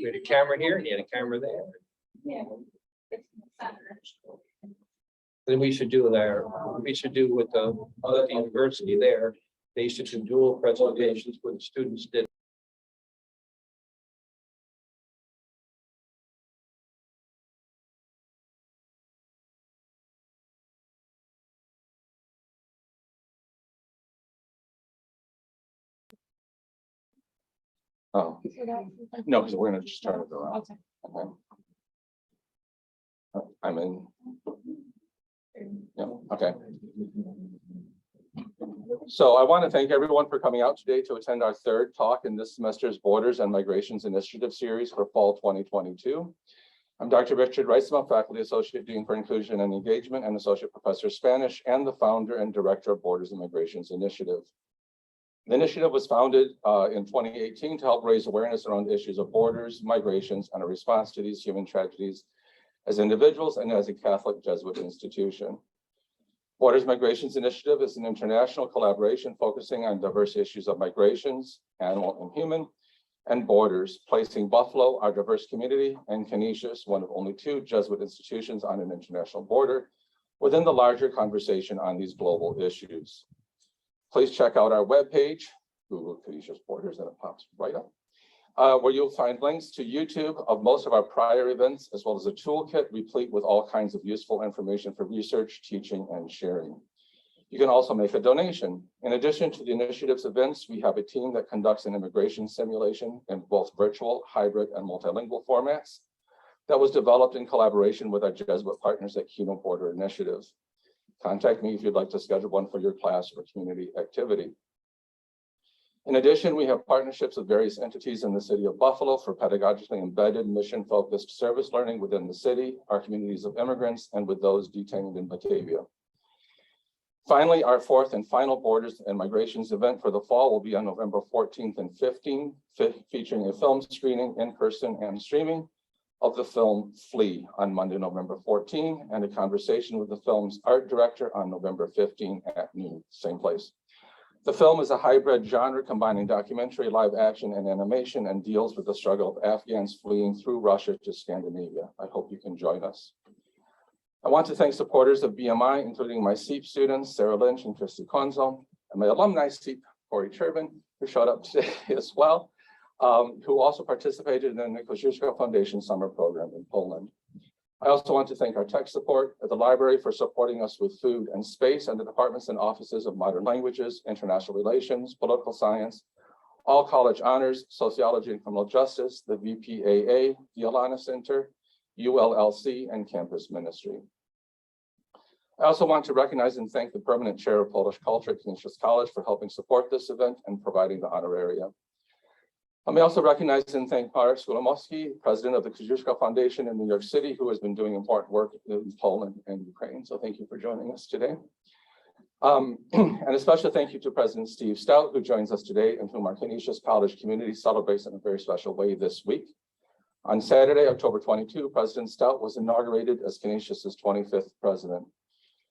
We had a camera here and he had a camera there. Yeah. Then we should do with the other university there. They used to do dual presentations where the students did. Oh, no, because we're gonna just turn it around. Okay. I'm in. Yeah, okay. So I want to thank everyone for coming out today to attend our third talk in this semester's Borders and Migrations Initiative series for fall 2022. I'm Dr. Richard Reisman, Faculty Associate Dean for Inclusion and Engagement and Associate Professor of Spanish and the founder and director of Borders and Migrations Initiative. The initiative was founded in 2018 to help raise awareness around issues of borders, migrations, and a response to these human tragedies as individuals and as a Catholic Jesuit institution. Borders Migrations Initiative is an international collaboration focusing on diverse issues of migrations, animal and human, and borders, placing Buffalo, our diverse community, and Canisius, one of only 2 Jesuit institutions on an international border, within the larger conversation on these global issues. Please check out our webpage, Google Canisius Borders, and it pops right up, where you'll find links to YouTube of most of our prior events, as well as a toolkit replete with all kinds of useful information for research, teaching, and sharing. You can also make a donation. In addition to the initiative's events, we have a team that conducts an immigration simulation in both virtual, hybrid, and multilingual formats that was developed in collaboration with our Jesuit partners at Kino Border Initiative. Contact me if you'd like to schedule one for your class or community activity. In addition, we have partnerships with various entities in the city of Buffalo for pedagogically embedded, mission-focused service learning within the city, our communities of immigrants, and with those detained in Batavia. Finally, our 4th and final Borders and Migrations event for the fall will be on November 14th and 15th, featuring a film screening in person and streaming of the film Flee on Monday, November 14, and a conversation with the film's art director on November 15 at noon, same place. The film is a hybrid genre combining documentary, live action, and animation, and deals with the struggle of Afghans fleeing through Russia to Scandinavia. I hope you can join us. I want to thank supporters of BMI, including my SEEP students, Sarah Lynch and Christy Konzel, and my alumni SEEP, Corey Turbin, who showed up today as well, who also participated in the Koziuszko Foundation Summer Program in Poland. I also want to thank our tech support at the library for supporting us with food and space, and the departments and offices of modern languages, international relations, political science, all college honors, sociology and criminal justice, the VPAA, the Alana Center, ULLC, and campus ministry. I also want to recognize and thank the permanent chair of Polish culture at Canisius College for helping support this event and providing the honoraria. Let me also recognize and thank Marek Skulamowski, president of the Koziuszko Foundation in New York City, who has been doing important work in Poland and Ukraine. So thank you for joining us today. And a special thank you to President Steve Stout, who joins us today and whom our Canisius College community celebrates in a very special way this week. On Saturday, October 22, President Stout was inaugurated as Canisius's 25th president.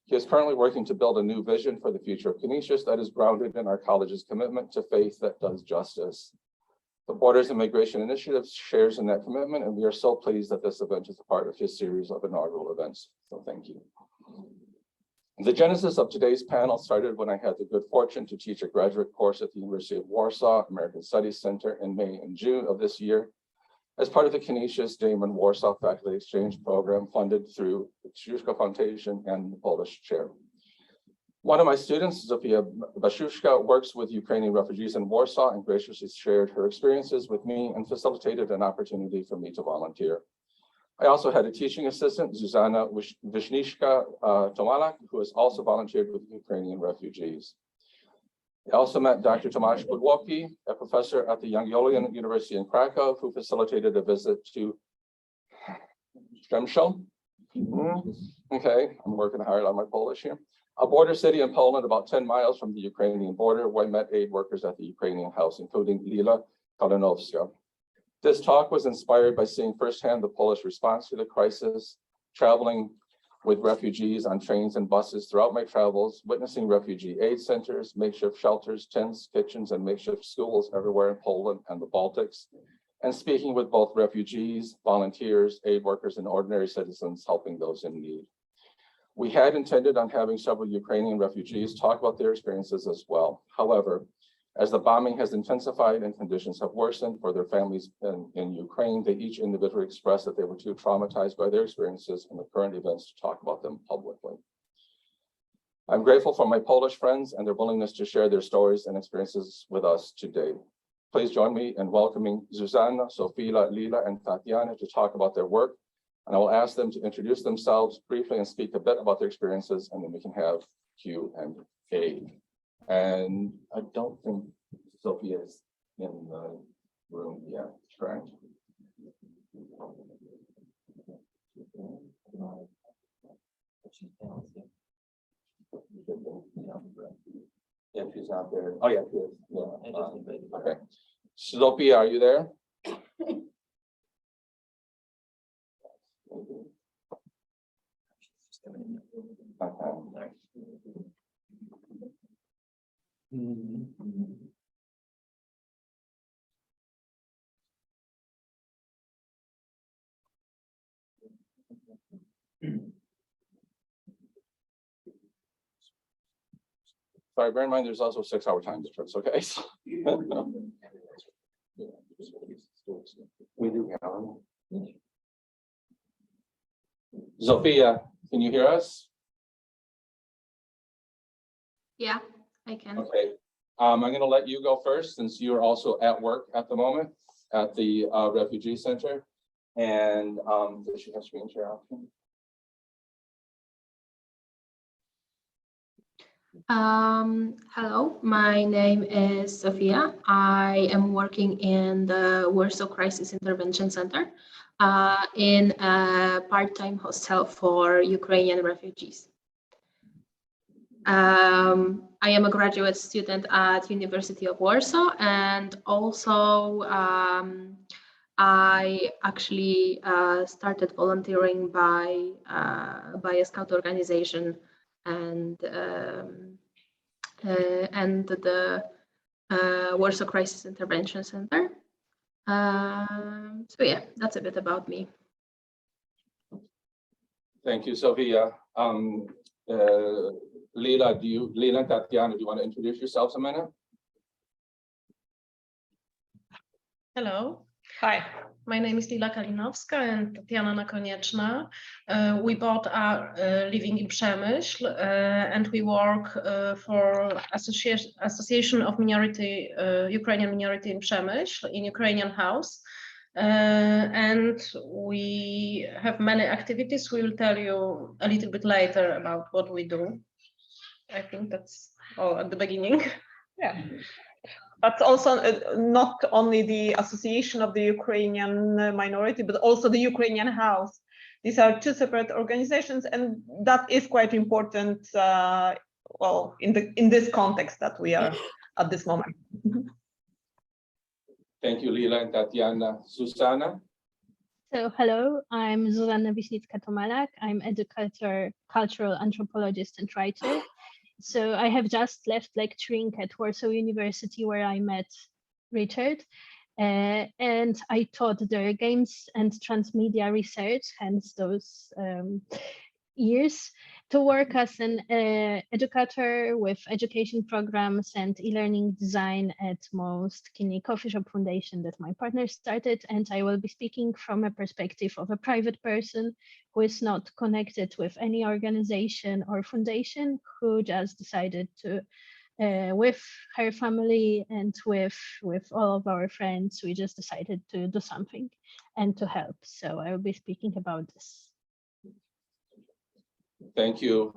He is currently working to build a new vision for the future of Canisius that is grounded in our college's commitment to faith that does justice. The Borders and Migration Initiative shares in that commitment, and we are so pleased that this event is a part of his series of inaugural events. So thank you. The genesis of today's panel started when I had the good fortune to teach a graduate course at the University of Warsaw American Studies Center in May and June of this year as part of the Canisius Damon Warsaw Faculty Exchange Program funded through the Koziuszko Foundation and the Polish chair. One of my students, Zofia Bashushka, works with Ukrainian refugees in Warsaw and graciously shared her experiences with me and facilitated an opportunity for me to volunteer. I also had a teaching assistant, Zuzana Wisniewska Tomalak, who has also volunteered with Ukrainian refugees. I also met Dr. Tomasz Podłocki, a professor at the Jagiellonian University in Krakow, who facilitated a visit to Przemyśl. Okay, I'm working hard on my Polish here. A border city in Poland about 10 miles from the Ukrainian border, where I met aid workers at the Ukrainian house, including Lila Kalinowska. This talk was inspired by seeing firsthand the Polish response to the crisis, traveling with refugees on trains and buses throughout my travels, witnessing refugee aid centers, makeshift shelters, tents, kitchens, and makeshift schools everywhere in Poland and the Baltics, and speaking with both refugees, volunteers, aid workers, and ordinary citizens helping those in need. We had intended on having several Ukrainian refugees talk about their experiences as well. However, as the bombing has intensified and conditions have worsened for their families in Ukraine, they each individually expressed that they were too traumatized by their experiences and the current events to talk about them publicly. I'm grateful for my Polish friends and their willingness to share their stories and experiences with us today. Please join me in welcoming Zuzanna, Sofia, Lila, and Tatiana to talk about their work. And I will ask them to introduce themselves briefly and speak a bit about their experiences, and then we can have Q&A. And I don't think Sophia is in the room yet, correct? Yeah, she's not there. Oh, yeah, she is. Yeah. Okay. Sophia, are you there? Okay. Sorry, bear in mind, there's also a 6-hour time difference, okay? We do have. Sophia, can you hear us? Yeah, I can. Okay. I'm going to let you go first since you're also at work at the moment at the refugee center. And does she have screen share option? Hello, my name is Sofia. I am working in the Warsaw Crisis Intervention Center in a part-time hostel for Ukrainian refugees. I am a graduate student at University of Warsaw, and also I actually started volunteering by a scout organization and the Warsaw Crisis Intervention Center. So yeah, that's a bit about me. Thank you, Sophia. Lila and Tatiana, do you want to introduce yourselves a minute? Hello. Hi, my name is Lila Kalinowska and Tatiana Nakonieczna. We both are living in Przemyśl and we work for Association of Minority, Ukrainian Minority in Przemyśl, in Ukrainian House. And we have many activities. We will tell you a little bit later about what we do. I think that's all at the beginning. Yeah. But also not only the Association of the Ukrainian Minority, but also the Ukrainian House. These are two separate organizations, and that is quite important. Well, in this context that we are at this moment. Thank you, Lila and Tatiana. Susanna? So hello, I'm Zuzanna Wiśnicka-Tomalak. I'm educator, cultural anthropologist and writer. So I have just left lecturing at Warsaw University where I met Richard. And I taught their games and transmedia research, hence those years, to work as an educator with education programs and e-learning design at Most Kinney Coffee Shop Foundation that my partner started. And I will be speaking from a perspective of a private person who is not connected with any organization or foundation, who just decided to, with her family and with all of our friends, we just decided to do something and to help. So I will be speaking about this. Thank you,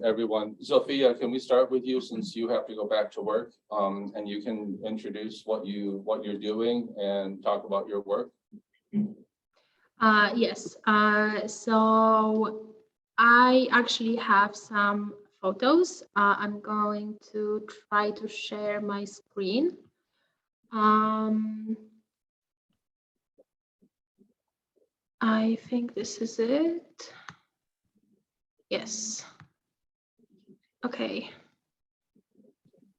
everyone. Sophia, can we start with you since you have to go back to work, and you can introduce what you're doing and talk about your work? Yes. So I actually have some photos. I'm going to try to share my screen. I think this is it. Yes. Okay.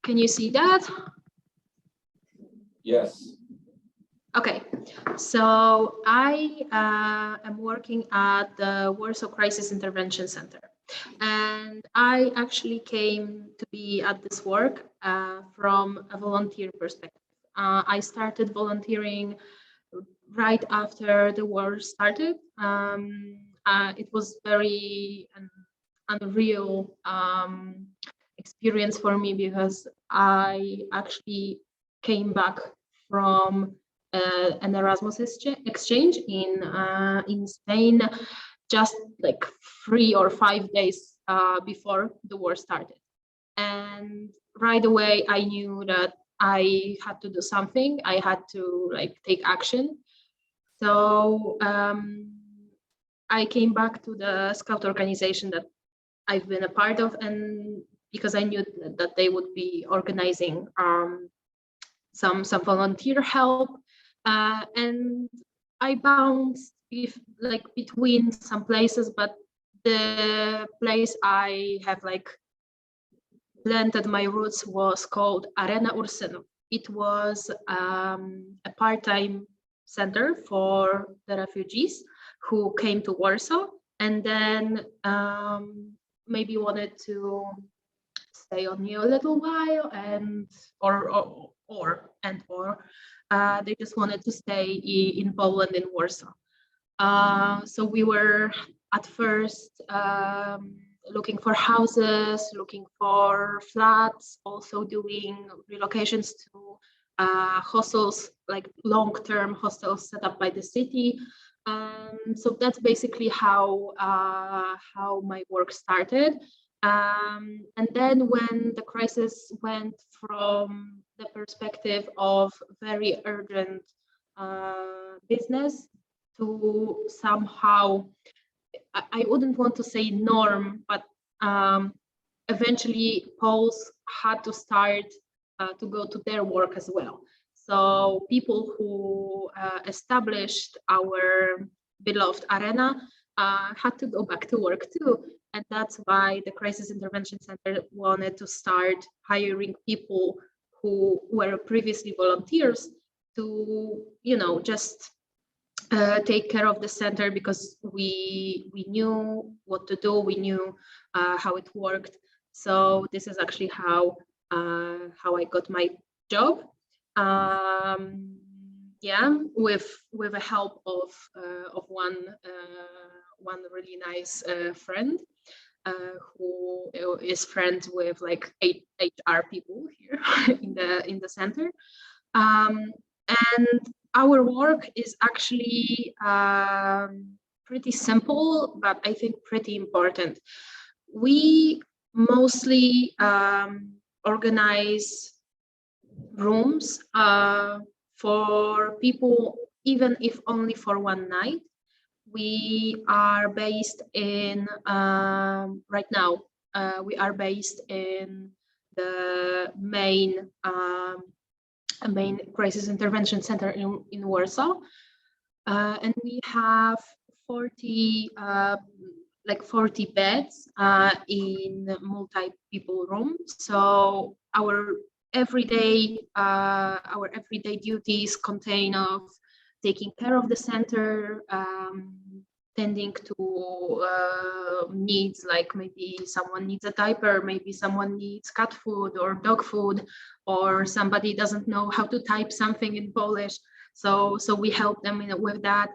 Can you see that? Yes. Okay, so I am working at the Warsaw Crisis Intervention Center, and I actually came to be at this work from a volunteer perspective. I started volunteering right after the war started. It was very unreal experience for me because I actually came back from an Erasmus exchange in Spain just like 3 or 5 days before the war started. And right away I knew that I had to do something. I had to like take action. So I came back to the Scout organization that I've been a part of, and because I knew that they would be organizing some volunteer help, and I bounced between some places, but the place I have like planted my roots was called Arena Ursynów. It was a part-time center for the refugees who came to Warsaw and then maybe wanted to stay on me a little while and or they just wanted to stay in Poland, in Warsaw. So we were at first looking for houses, looking for flats, also doing relocations to hostels, like long-term hostels set up by the city. So that's basically how my work started. And then when the crisis went from the perspective of very urgent business to somehow, I wouldn't want to say norm, but eventually Poles had to start to go to their work as well. So people who established our beloved arena had to go back to work too. And that's why the Crisis Intervention Center wanted to start hiring people who were previously volunteers to, just take care of the center, because we knew what to do, we knew how it worked. So this is actually how I got my job. Yeah, with the help of one really nice friend who is friends with like 8 HR people here in the center. And our work is actually pretty simple, but I think pretty important. We mostly organize rooms for people, even if only for one night. We are based in, right now, we are based in the main crisis intervention center in Warsaw. And we have 40 beds in multi-people rooms. So our everyday duties contain of taking care of the center, tending to needs, like maybe someone needs a diaper, maybe someone needs cat food or dog food, or somebody doesn't know how to type something in Polish. So we help them with that.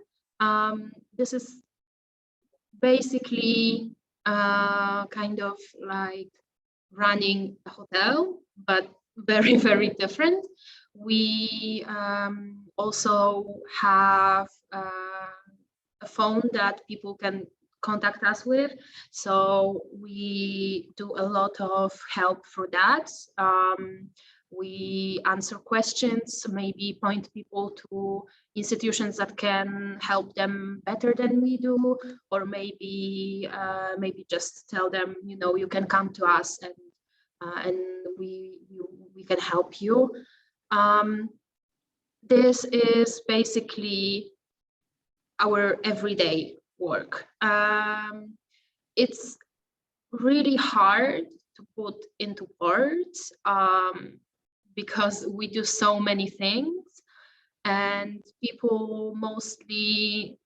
This is basically kind of like running a hotel, but very, very different. We also have a phone that people can contact us with. So we do a lot of help for that. We answer questions, maybe point people to institutions that can help them better than we do, or maybe just tell them, you can come to us and we can help you. This is basically our everyday work. It's really hard to put into words because we do so many things. and people mostly,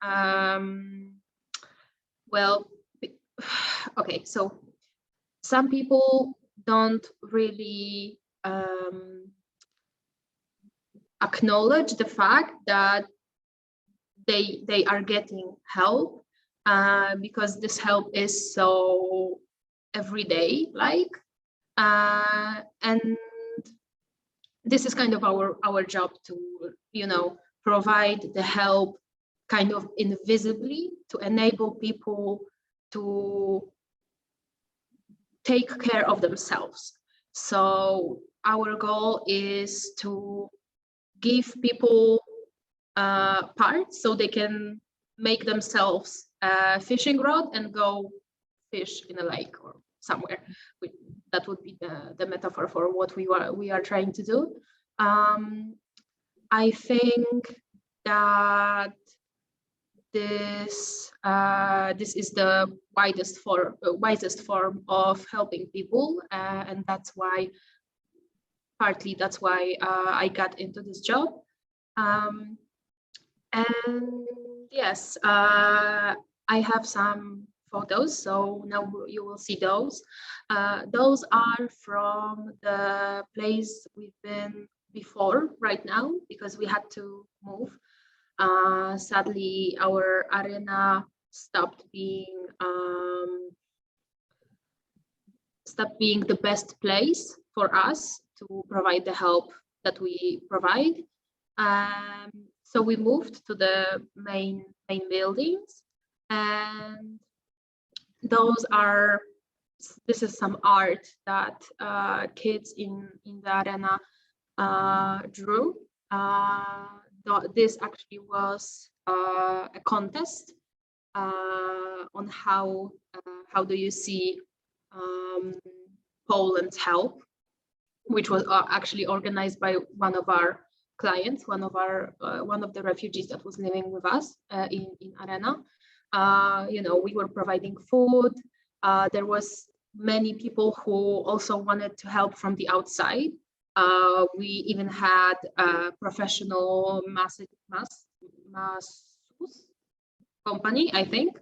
well, okay, so some people don't really acknowledge the fact that they are getting help, because this help is so everyday, like, and this is kind of our job to, you know, provide the help kind of invisibly to enable people to take care of themselves. So our goal is to give people parts so they can make themselves a fishing rod and go fish in a lake or somewhere. That would be the metaphor for what we are trying to do. I think that this is the wisest form of helping people, and that's why I got into this job. And yes, I have some photos, so now you will see those. Those are from the place we've been before right now, because we had to move. Sadly, our arena stopped being the best place for us to provide the help that we provide. So we moved to the main buildings, and this is some art that kids in the arena drew. This actually was a contest on how do you see Poland's help, which was actually organized by one of our clients, one of the refugees that was living with us in Arena. You know, we were providing food. There was many people who also wanted to help from the outside. We even had a professional masseuse company, I think,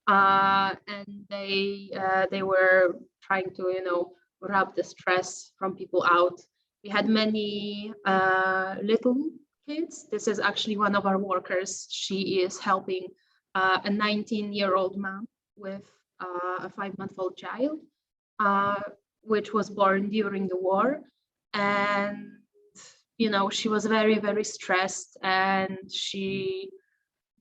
and they were trying to, you know, rub the stress from people out. We had many little kids. This is actually one of our workers. She is helping a 19-year-old man with a 5-month-old child, which was born during the war. And, you know, she was very, very stressed, and she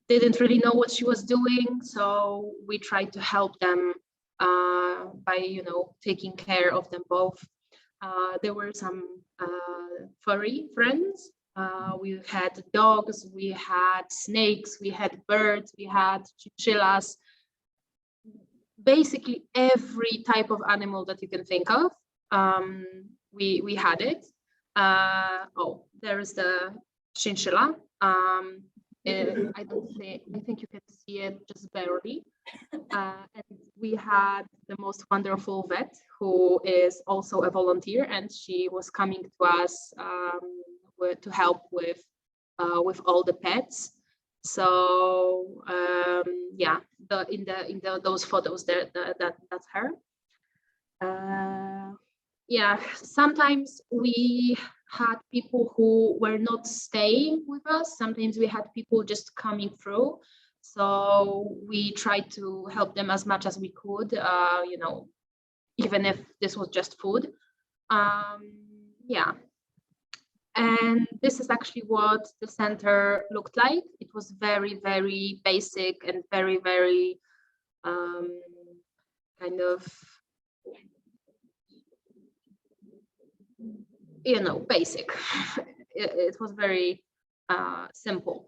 didn't really know what she was doing. So we tried to help them by, you know, taking care of them both. There were some furry friends. We had dogs, we had snakes, we had birds, we had chinchillas. Basically every type of animal that you can think of, we had it. Oh, there's the chinchilla. I think you can see it just barely. And we had the most wonderful vet who is also a volunteer, and she was coming to us to help with all the pets. So yeah, in those photos there, that's her. Yeah, sometimes we had people who were not staying with us. Sometimes we had people just coming through. So we tried to help them as much as we could, you know, even if this was just food. Yeah. And this is actually what the center looked like. It was very, very basic and very, very kind of, you know, basic. It was very simple,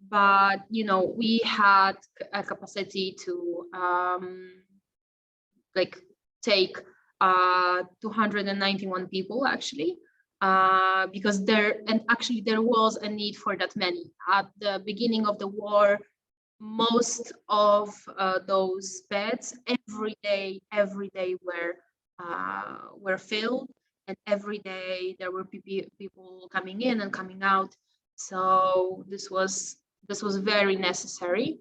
but, you know, we had a capacity to like take 291 people actually, because there was a need for that many. At the beginning of the war, most of those beds every day were filled, and every day there were people coming in and coming out. So this was very necessary.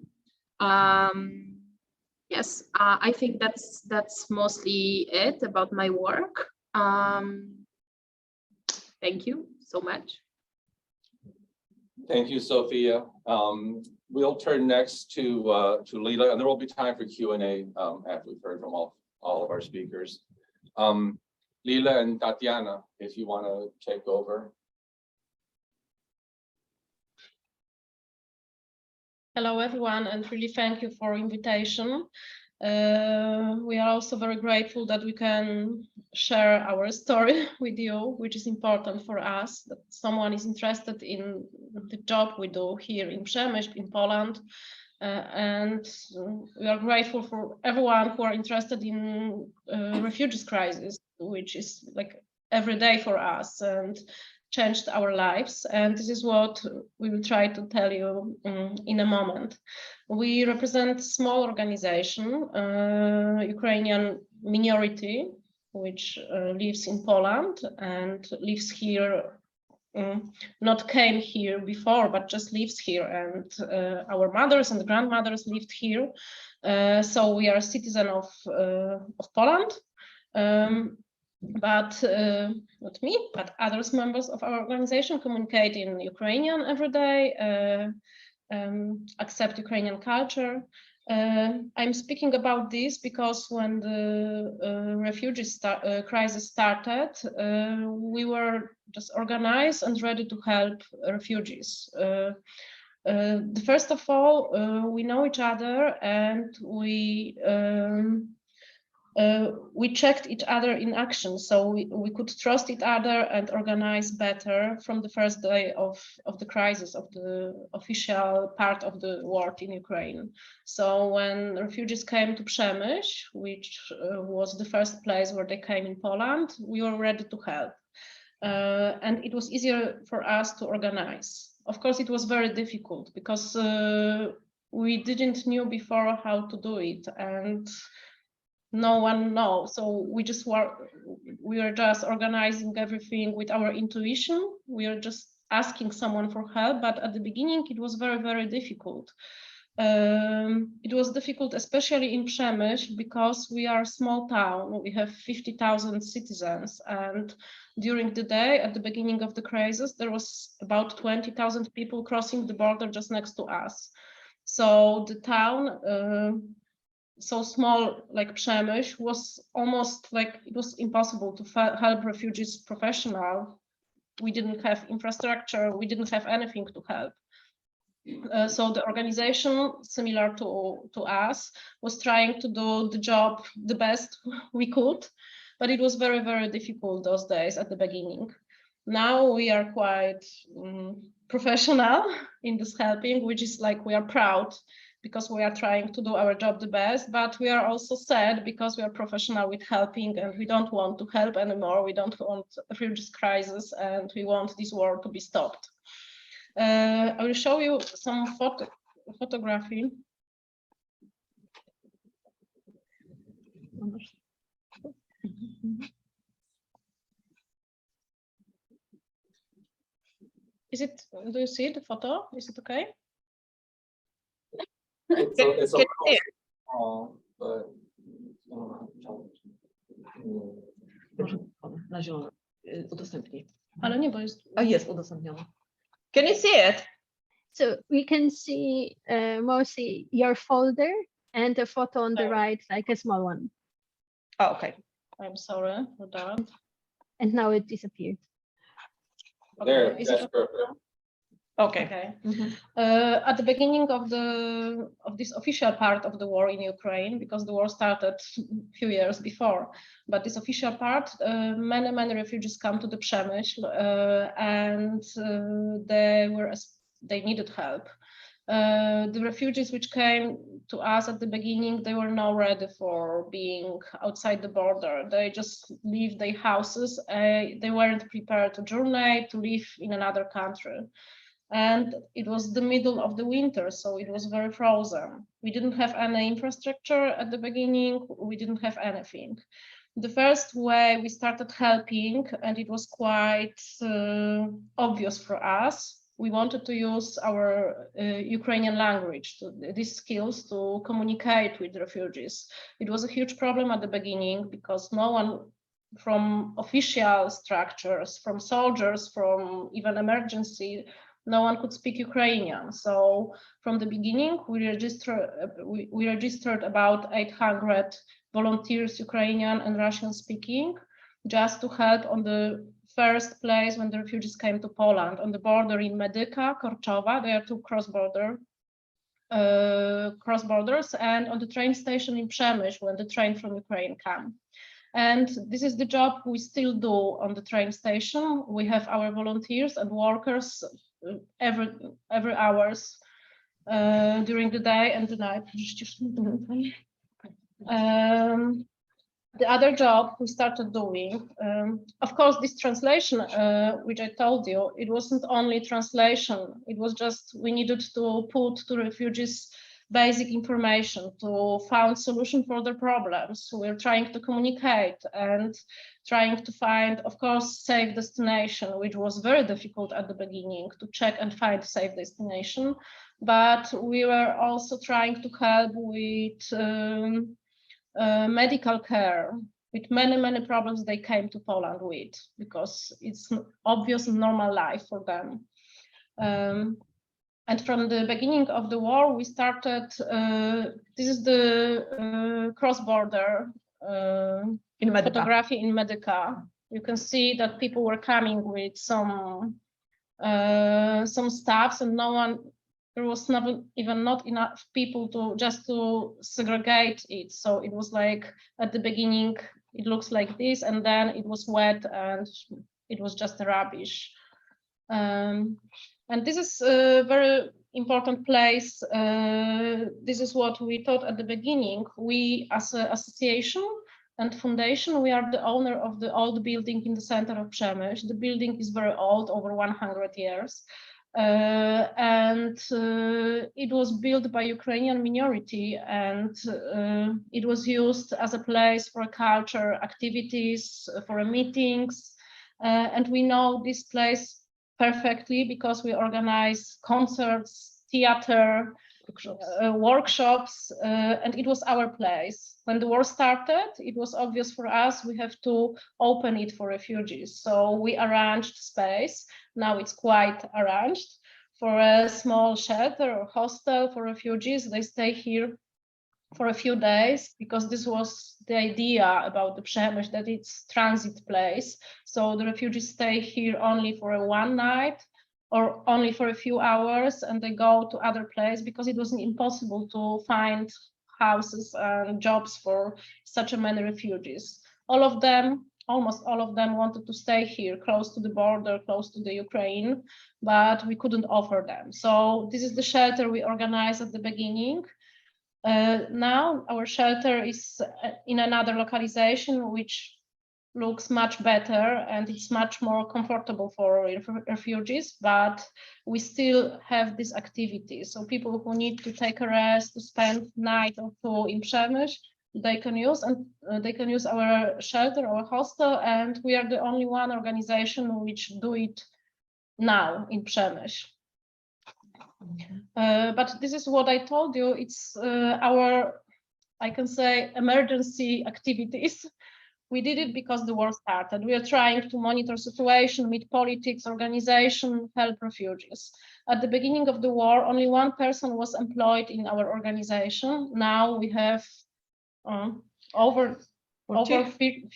Yes, I think that's mostly it about my work. Thank you so much. Thank you, Sophia. We'll turn next to Lila, and there will be time for Q&A after we've heard from all of our speakers. Lila and Tatiana, if you want to take over. Hello, everyone, and really thank you for invitation. We are also very grateful that we can share our story with you, which is important for us, that someone is interested in the job we do here in Przemyśl, in Poland. And we are grateful for everyone who are interested in refugees crisis, which is like every day for us and changed our lives. And this is what we will try to tell you in a moment. We represent a small organization, Ukrainian minority, which lives in Poland and lives here, not came here before, but just lives here. And our mothers and grandmothers lived here. So we are a citizen of Poland. But not me, but others members of our organization communicate in Ukrainian every day, accept Ukrainian culture. I'm speaking about this because when the refugee crisis started, we were just organized and ready to help refugees. First of all, we know each other and we checked each other in action, so we could trust each other and organize better from the first day of the crisis, of the official part of the war in Ukraine. So when refugees came to Przemyśl, which was the first place where they came in Poland, we were ready to help. And it was easier for us to organize. Of course, it was very difficult because we didn't knew before how to do it, and no one knows. So we were just organizing everything with our intuition. We are just asking someone for help, but at the beginning it was very, very difficult. It was difficult, especially in Przemyśl, because we are a small town. We have 50,000 citizens, and during the day, at the beginning of the crisis, there was about 20,000 people crossing the border just next to us. So the town, so small like Przemyśl, was almost like it was impossible to help refugees professional. We didn't have infrastructure, we didn't have anything to help. So the organization, similar to us, was trying to do the job the best we could, but it was very, very difficult those days at the beginning. Now we are quite professional in this helping, which is like we are proud because we are trying to do our job the best, but we are also sad because we are professional with helping and we don't want to help anymore. We don't want a refugee crisis and we want this war to be stopped. I will show you some photography. Do you see the photo? Is it okay? It's a little small, but Na zielono. Udostępnij. Ale nie, bo jest... A jest udostępnione. Can you see it? So we can see mostly your folder and the photo on the right, like a small one. Oh, okay. I'm sorry for that. And now it disappeared. there, Is that's it perfect. Okay. okay? At the beginning of this official part of the war in Ukraine, because the war started a few years before, but this official part, many refugees come to the Przemyśl, and they needed help. The refugees which came to us at the beginning, they were not ready for being outside the border. They just leave their houses. They weren't prepared to journey, to live in another country. And it was the middle of the winter, so it was very frozen. We didn't have any infrastructure at the beginning. We didn't have anything. The first way we started helping, and it was quite obvious for us, we wanted to use our Ukrainian language, these skills to communicate with refugees. It was a huge problem at the beginning because no one from official structures, from soldiers, from even emergency, no one could speak Ukrainian. So from the beginning, we registered about 800 volunteers, Ukrainian and Russian speaking, just to help on the first place when the refugees came to Poland, on the border in Medyka, Korczowa. They are two cross-borders, and on the train station in Przemyśl when the train from Ukraine came. And this is the job we still do on the train station. We have our volunteers and workers every hours during the day and the night. The other job we started doing, of course, this translation, which I told you, it wasn't only translation. It was just we needed to put to refugees basic information to find solution for their problems. We're trying to communicate and trying to find, of course, safe destination, which was very difficult at the beginning to check and find safe destination. But we were also trying to help with medical care, with many problems they came to Poland with, because it's obvious normal life for them. And from the beginning of the war, we started, this is the cross-border photography in Medyka. You can see that people were coming with some stuffs, and there was even not enough people to segregate it. So it was like at the beginning, it looks like this, and then it was wet and it was just rubbish. And this is a very important place. This is what we thought at the beginning. We, as an association and foundation, we are the owner of the old building in the center of Przemyśl. The building is very old, over 100 years. And it was built by Ukrainian minority, and it was used as a place for culture activities, for meetings. And we know this place perfectly because we organize concerts, theater, workshops, and it was our place. When the war started, it was obvious for us we have to open it for refugees. So we arranged space. Now it's quite arranged for a small shelter or hostel for refugees. They stay here for a few days because this was the idea about the Przemyśl, that it's transit place. So the refugees stay here only for one night or only for a few hours, and they go to other place because it was impossible to find houses and jobs for such a many refugees. All of them, almost all of them, wanted to stay here, close to the border, close to the Ukraine, but we couldn't offer them. So this is the shelter we organized at the beginning. Now our shelter is in another localization, which looks much better and it's much more comfortable for refugees, but we still have this activity. So people who need to take a rest, to spend night or two in Przemyśl, they can use our shelter, our hostel, and we are the only one organization which do it now in Przemyśl. But this is what I told you, it's our, I can say, emergency activities. We did it because the war started. We are trying to monitor situation, meet politics, organization, help refugees. At the beginning of the war, only one person was employed in our organization. Now we have over 40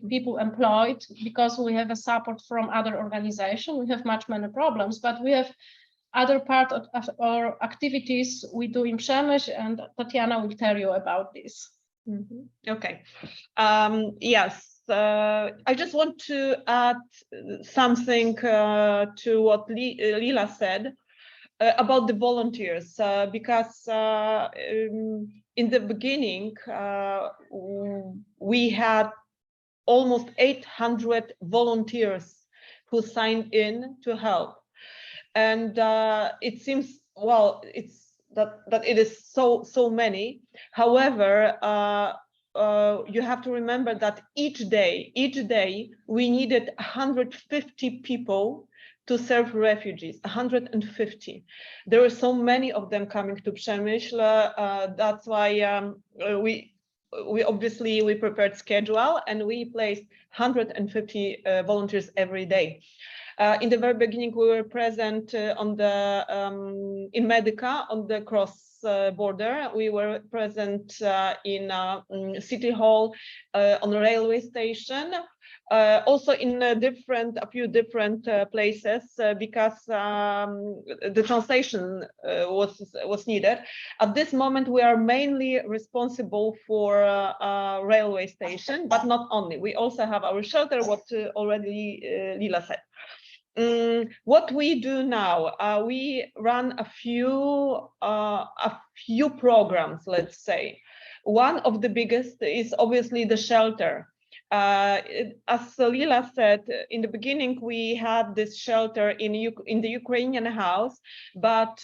people employed because we have a support from other organizations. We have many problems, but we have other part of our activities we do in Przemyśl, and Tatiana will tell you about this. Mm-hmm. Okay. Yes, I just want to add something to what Lila said about the volunteers, because in the beginning we had almost 800 volunteers who signed in to help. And it seems, well, it's that it is so many. However, you have to remember that each day we needed 150 people to serve refugees, 150. There are so many of them coming to Przemyśl. That's why we prepared schedule and we placed 150 volunteers every day. In the very beginning, we were present in Medica on the cross border. We were present in City Hall, on a railway station, also in a few different places because the translation was needed. At this moment, we are mainly responsible for railway station, but not only. We also have our shelter, what already Lila said. What we do now, we run a few programs, let's say. One of the biggest is obviously the shelter. As Lila said, in the beginning, we had this shelter in the Ukrainian house, but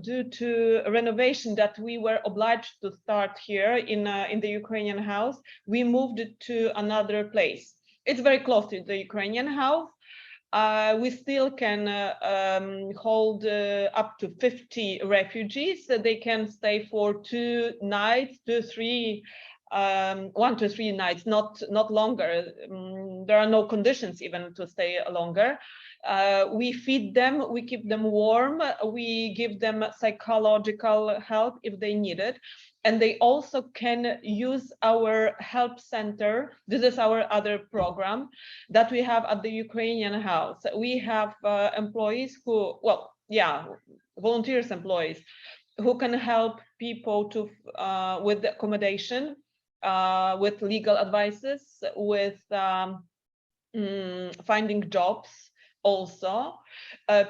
due to renovation that we were obliged to start here in the Ukrainian house, we moved it to another place. It's very close to the Ukrainian house. We still can hold up to 50 refugees. They can stay for 2 nights, 1 to 3 nights, not longer. There are no conditions even to stay longer. We feed them, we keep them warm, we give them psychological help if they need it. And they also can use our help center. This is our other program that we have at the Ukrainian house. We have employees who, volunteers employees who can help people to with the accommodation, with legal advices, with finding jobs also.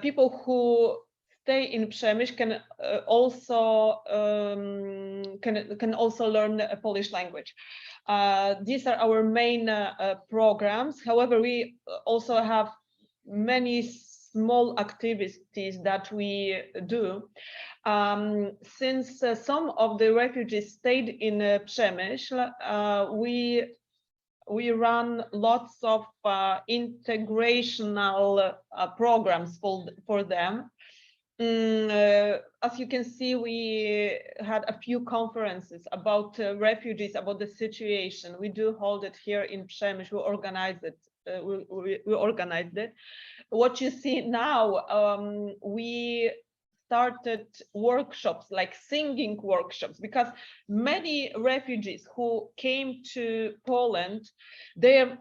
People who stay in Przemyśl can also learn a Polish language. These are our main programs. However, we also have many small activities that we do. Since some of the refugees stayed in Przemyśl, we run lots of integrational programs for them. As you can see, we had a few conferences about refugees, about the situation. We do hold it here in Przemyśl. We organized it. We organized it. What you see now, we started workshops, like singing workshops, because many refugees who came to Poland, they are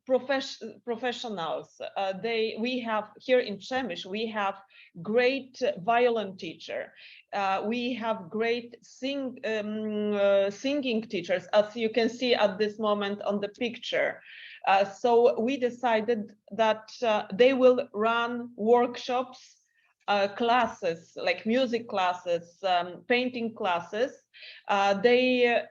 professionals. We have here in Przemyśl, we have great violin teacher. We have great singing teachers, as you can see at this moment on the picture. So we decided that they will run workshops, classes, like music classes, painting classes. They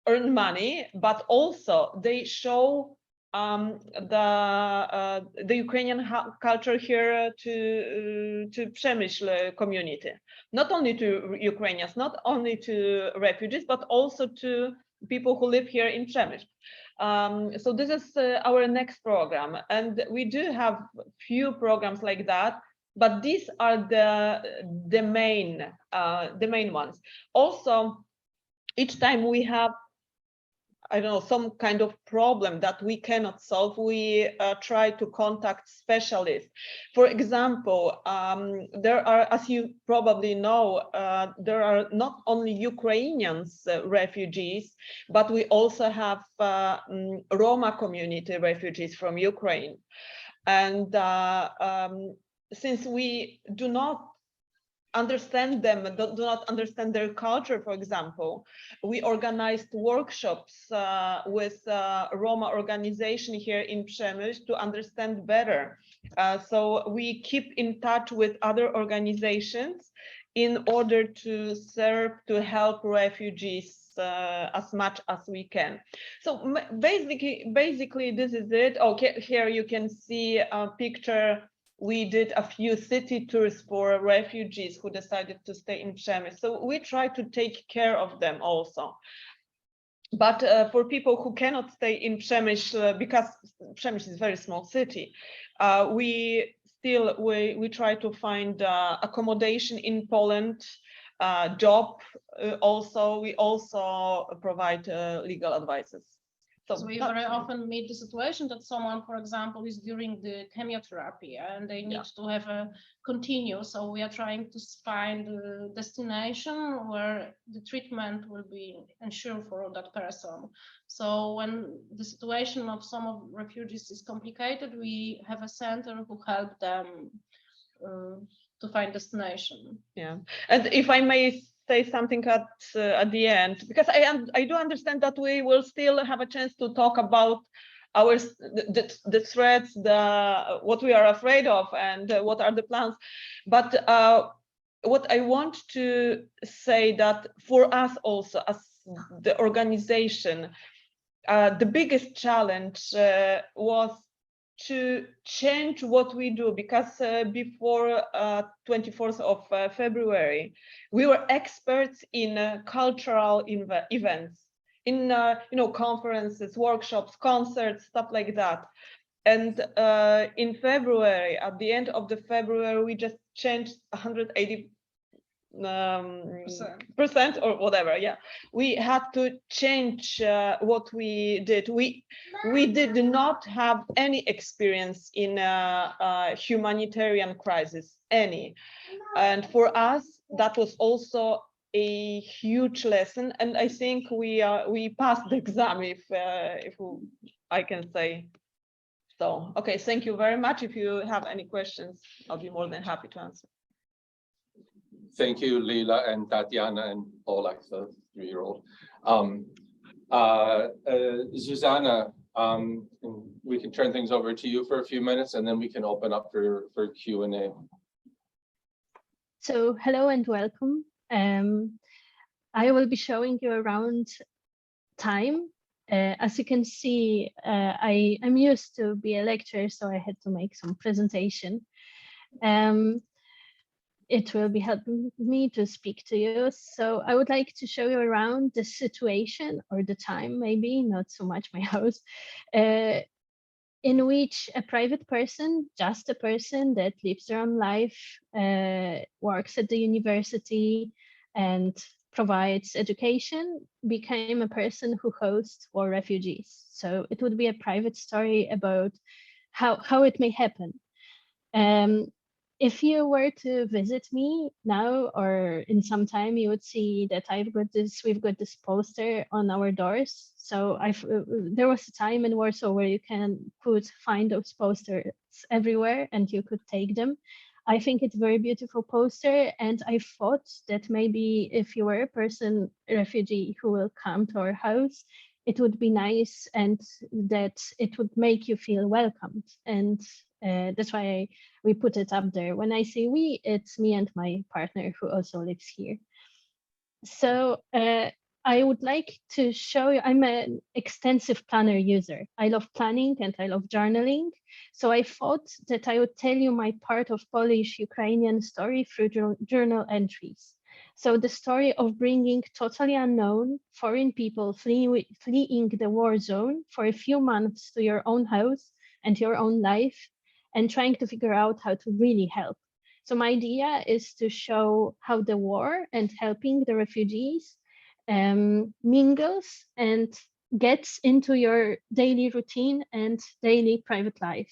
earn money, but also they show the Ukrainian culture here to Przemyśl community, not only to Ukrainians, not only to refugees, but also to people who live here in Przemyśl. So this is our next program, and we do have few programs like that, but these are the main ones. Also, each time we have, I don't know, some kind of problem that we cannot solve, we try to contact specialists. For example, there are, as you probably know, there are not only Ukrainians refugees, but we also have Roma community refugees from Ukraine. And since we do not understand them, do not understand their culture, for example, we organized workshops with Roma organization here in Przemyśl to understand better. So we keep in touch with other organizations in order to serve, to help refugees as much as we can. So basically this is it. Okay, here you can see a picture. We did a few city tours for refugees who decided to stay in Przemyśl. So we try to take care of them also. But for people who cannot stay in Przemyśl, because Przemyśl is a very small city, we still we try to find accommodation in Poland, job. We also provide legal advices. So we very often meet the situation that someone, for example, is during the chemotherapy and they need to have a continue. So we are trying to find a destination where the treatment will be ensured for that person. So when the situation of some of refugees is complicated, we have a center who help them to find destination. Yeah, and if I may say something at the end, because I do understand that we will still have a chance to talk about our the threats, what we are afraid of, and what are the plans. But what I want to say that for us also as the organization, the biggest challenge was to change what we do, because before 24th of February, we were experts in cultural events, in conferences, workshops, concerts, stuff like that. And in February, at the end of the February, we just changed 180% or whatever. Yeah, we had to change what we did. We did not have any experience in a humanitarian crisis, and for us that was also a huge lesson, and I think we passed the exam, if I can say so. Okay, thank you very much. If you have any questions, I'll be more than happy to answer. Thank you, Lila and Tatiana and Polak, the 3-year-old. Zuzana, we can turn things over to you for a few minutes, and then we can open up for Q&A. So hello and welcome. I will be showing you around time. As you can see, I'm used to be a lecturer, so I had to make some presentation. It will be helping me to speak to you. So I would like to show you around the situation, or the time, maybe not so much my house, in which a private person, just a person that lives their own life, works at the university and provides education, became a person who hosts war refugees. So it would be a private story about how it may happen. If you were to visit me now or in some time, you would see that we've got this poster on our doors. So there was a time in Warsaw where you could find those posters everywhere and you could take them. I think it's a very beautiful poster, and I thought that maybe if you were a refugee who will come to our house, it would be nice and that it would make you feel welcomed. And that's why we put it up there. When I say we, it's me and my partner who also lives here. So I would like to show you, I'm an extensive planner user. I love planning and I love journaling. So I thought that I would tell you my part of Polish-Ukrainian story through journal entries. So the story of bringing totally unknown foreign people fleeing the war zone for a few months to your own house and your own life, and trying to figure out how to really help. So my idea is to show how the war and helping the refugees mingles and gets into your daily routine and daily private life.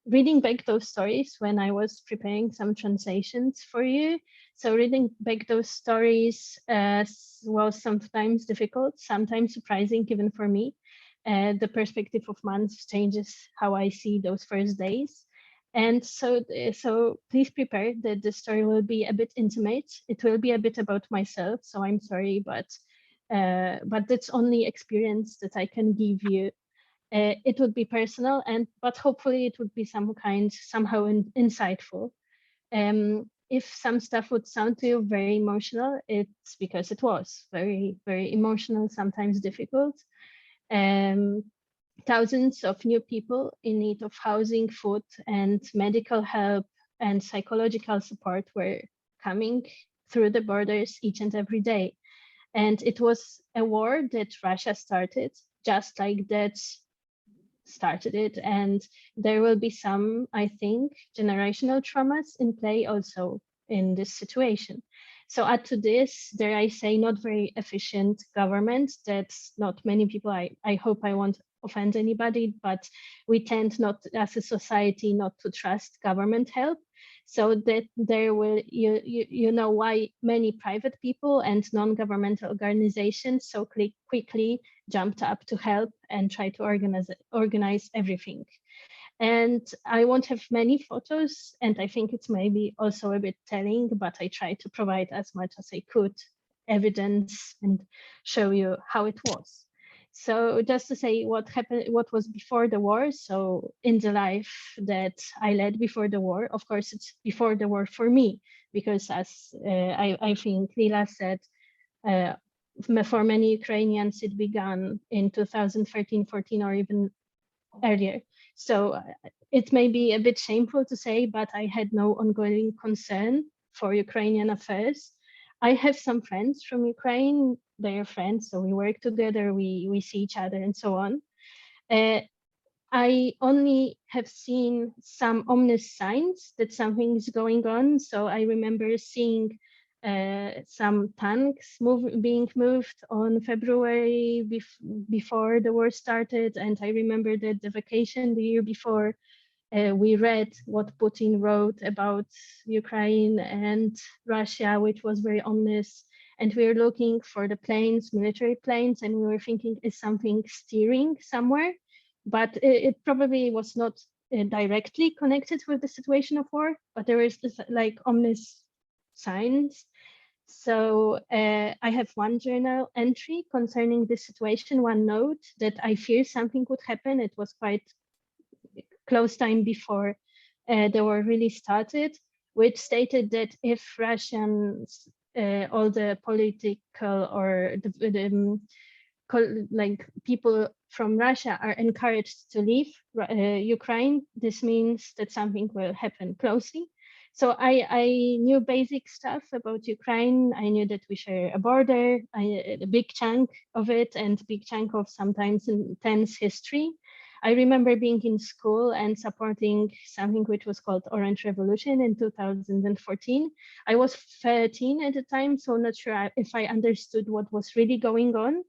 Reading back those stories when I was preparing some translations for you. So reading back those stories was sometimes difficult, sometimes surprising even for me. The perspective of months changes how I see those first days. And so please prepare that the story will be a bit intimate. It will be a bit about myself, so I'm sorry, but that's only experience that I can give you. It would be personal, but hopefully it would be somehow insightful. If some stuff would sound to you very emotional, it's because it was very, very emotional, sometimes difficult. Thousands of new people in need of housing, food, and medical help and psychological support were coming through the borders each and every day. And it was a war that Russia started, just like that started it, and there will be some, I think, generational traumas in play also in this situation. So add to this, dare I say, not very efficient government. That's not many people, I hope I won't offend anybody, but we tend not as a society not to trust government help. So that there will, you know why many private people and non-governmental organizations so quickly jumped up to help and try to organize everything. And I won't have many photos, and I think it's maybe also a bit telling, but I tried to provide as much as I could evidence and show you how it was. So just to say what happened, what was before the war. So in the life that I led before the war, of course, it's before the war for me, because as I think Lila said, for many Ukrainians, it began in 2013, 14, or even earlier. So it may be a bit shameful to say, but I had no ongoing concern for Ukrainian affairs. I have some friends from Ukraine, they are friends, so we work together, we see each other and so on. I only have seen some ominous signs that something is going on. So I remember seeing some tanks being moved on February before the war started. And I remember that the vacation the year before, we read what Putin wrote about Ukraine and Russia, which was very ominous. And we were looking for the planes, military planes, and we were thinking, is something steering somewhere? But it probably was not directly connected with the situation of war, but there is this like ominous signs. So I have one journal entry concerning this situation, one note that I fear something would happen. It was quite close time before the war really started, which stated that if Russians, all the political or like people from Russia are encouraged to leave Ukraine, this means that something will happen closely. So I knew basic stuff about Ukraine. I knew that we share a border, a big chunk of it, and big chunk of sometimes intense history. I remember being in school and supporting something which was called Orange Revolution in 2014. I was 13 at the time, so not sure if I understood what was really going on.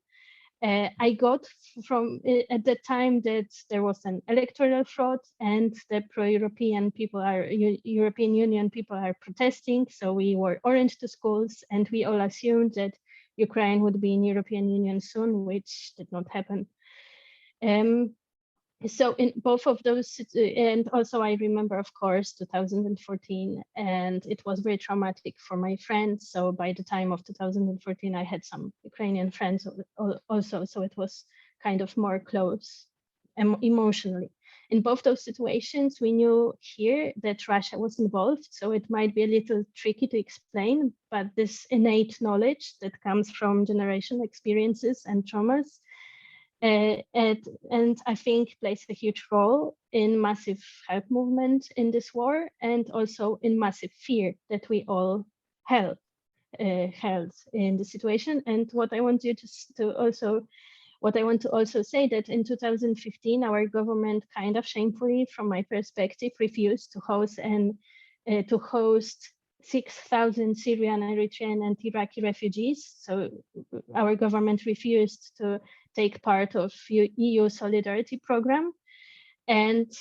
I got from at the time that there was an electoral fraud and the pro-European people European Union people are protesting. So we wore orange to schools and we all assumed that Ukraine would be in European Union soon, which did not happen. So in both of those, and also I remember, of course, 2014, and it was very traumatic for my friends. So by the time of 2014, I had some Ukrainian friends also, so it was kind of more close emotionally. In both those situations, we knew here that Russia was involved, so it might be a little tricky to explain, but this innate knowledge that comes from generational experiences and traumas, and I think plays a huge role in massive help movement in this war, and also in massive fear that we all held in the situation. And what I want you to also say that in 2015, our government kind of shamefully, from my perspective, refused to host 6,000 Syrian, Eritrean, and Iraqi refugees. So our government refused to take part of EU solidarity program, and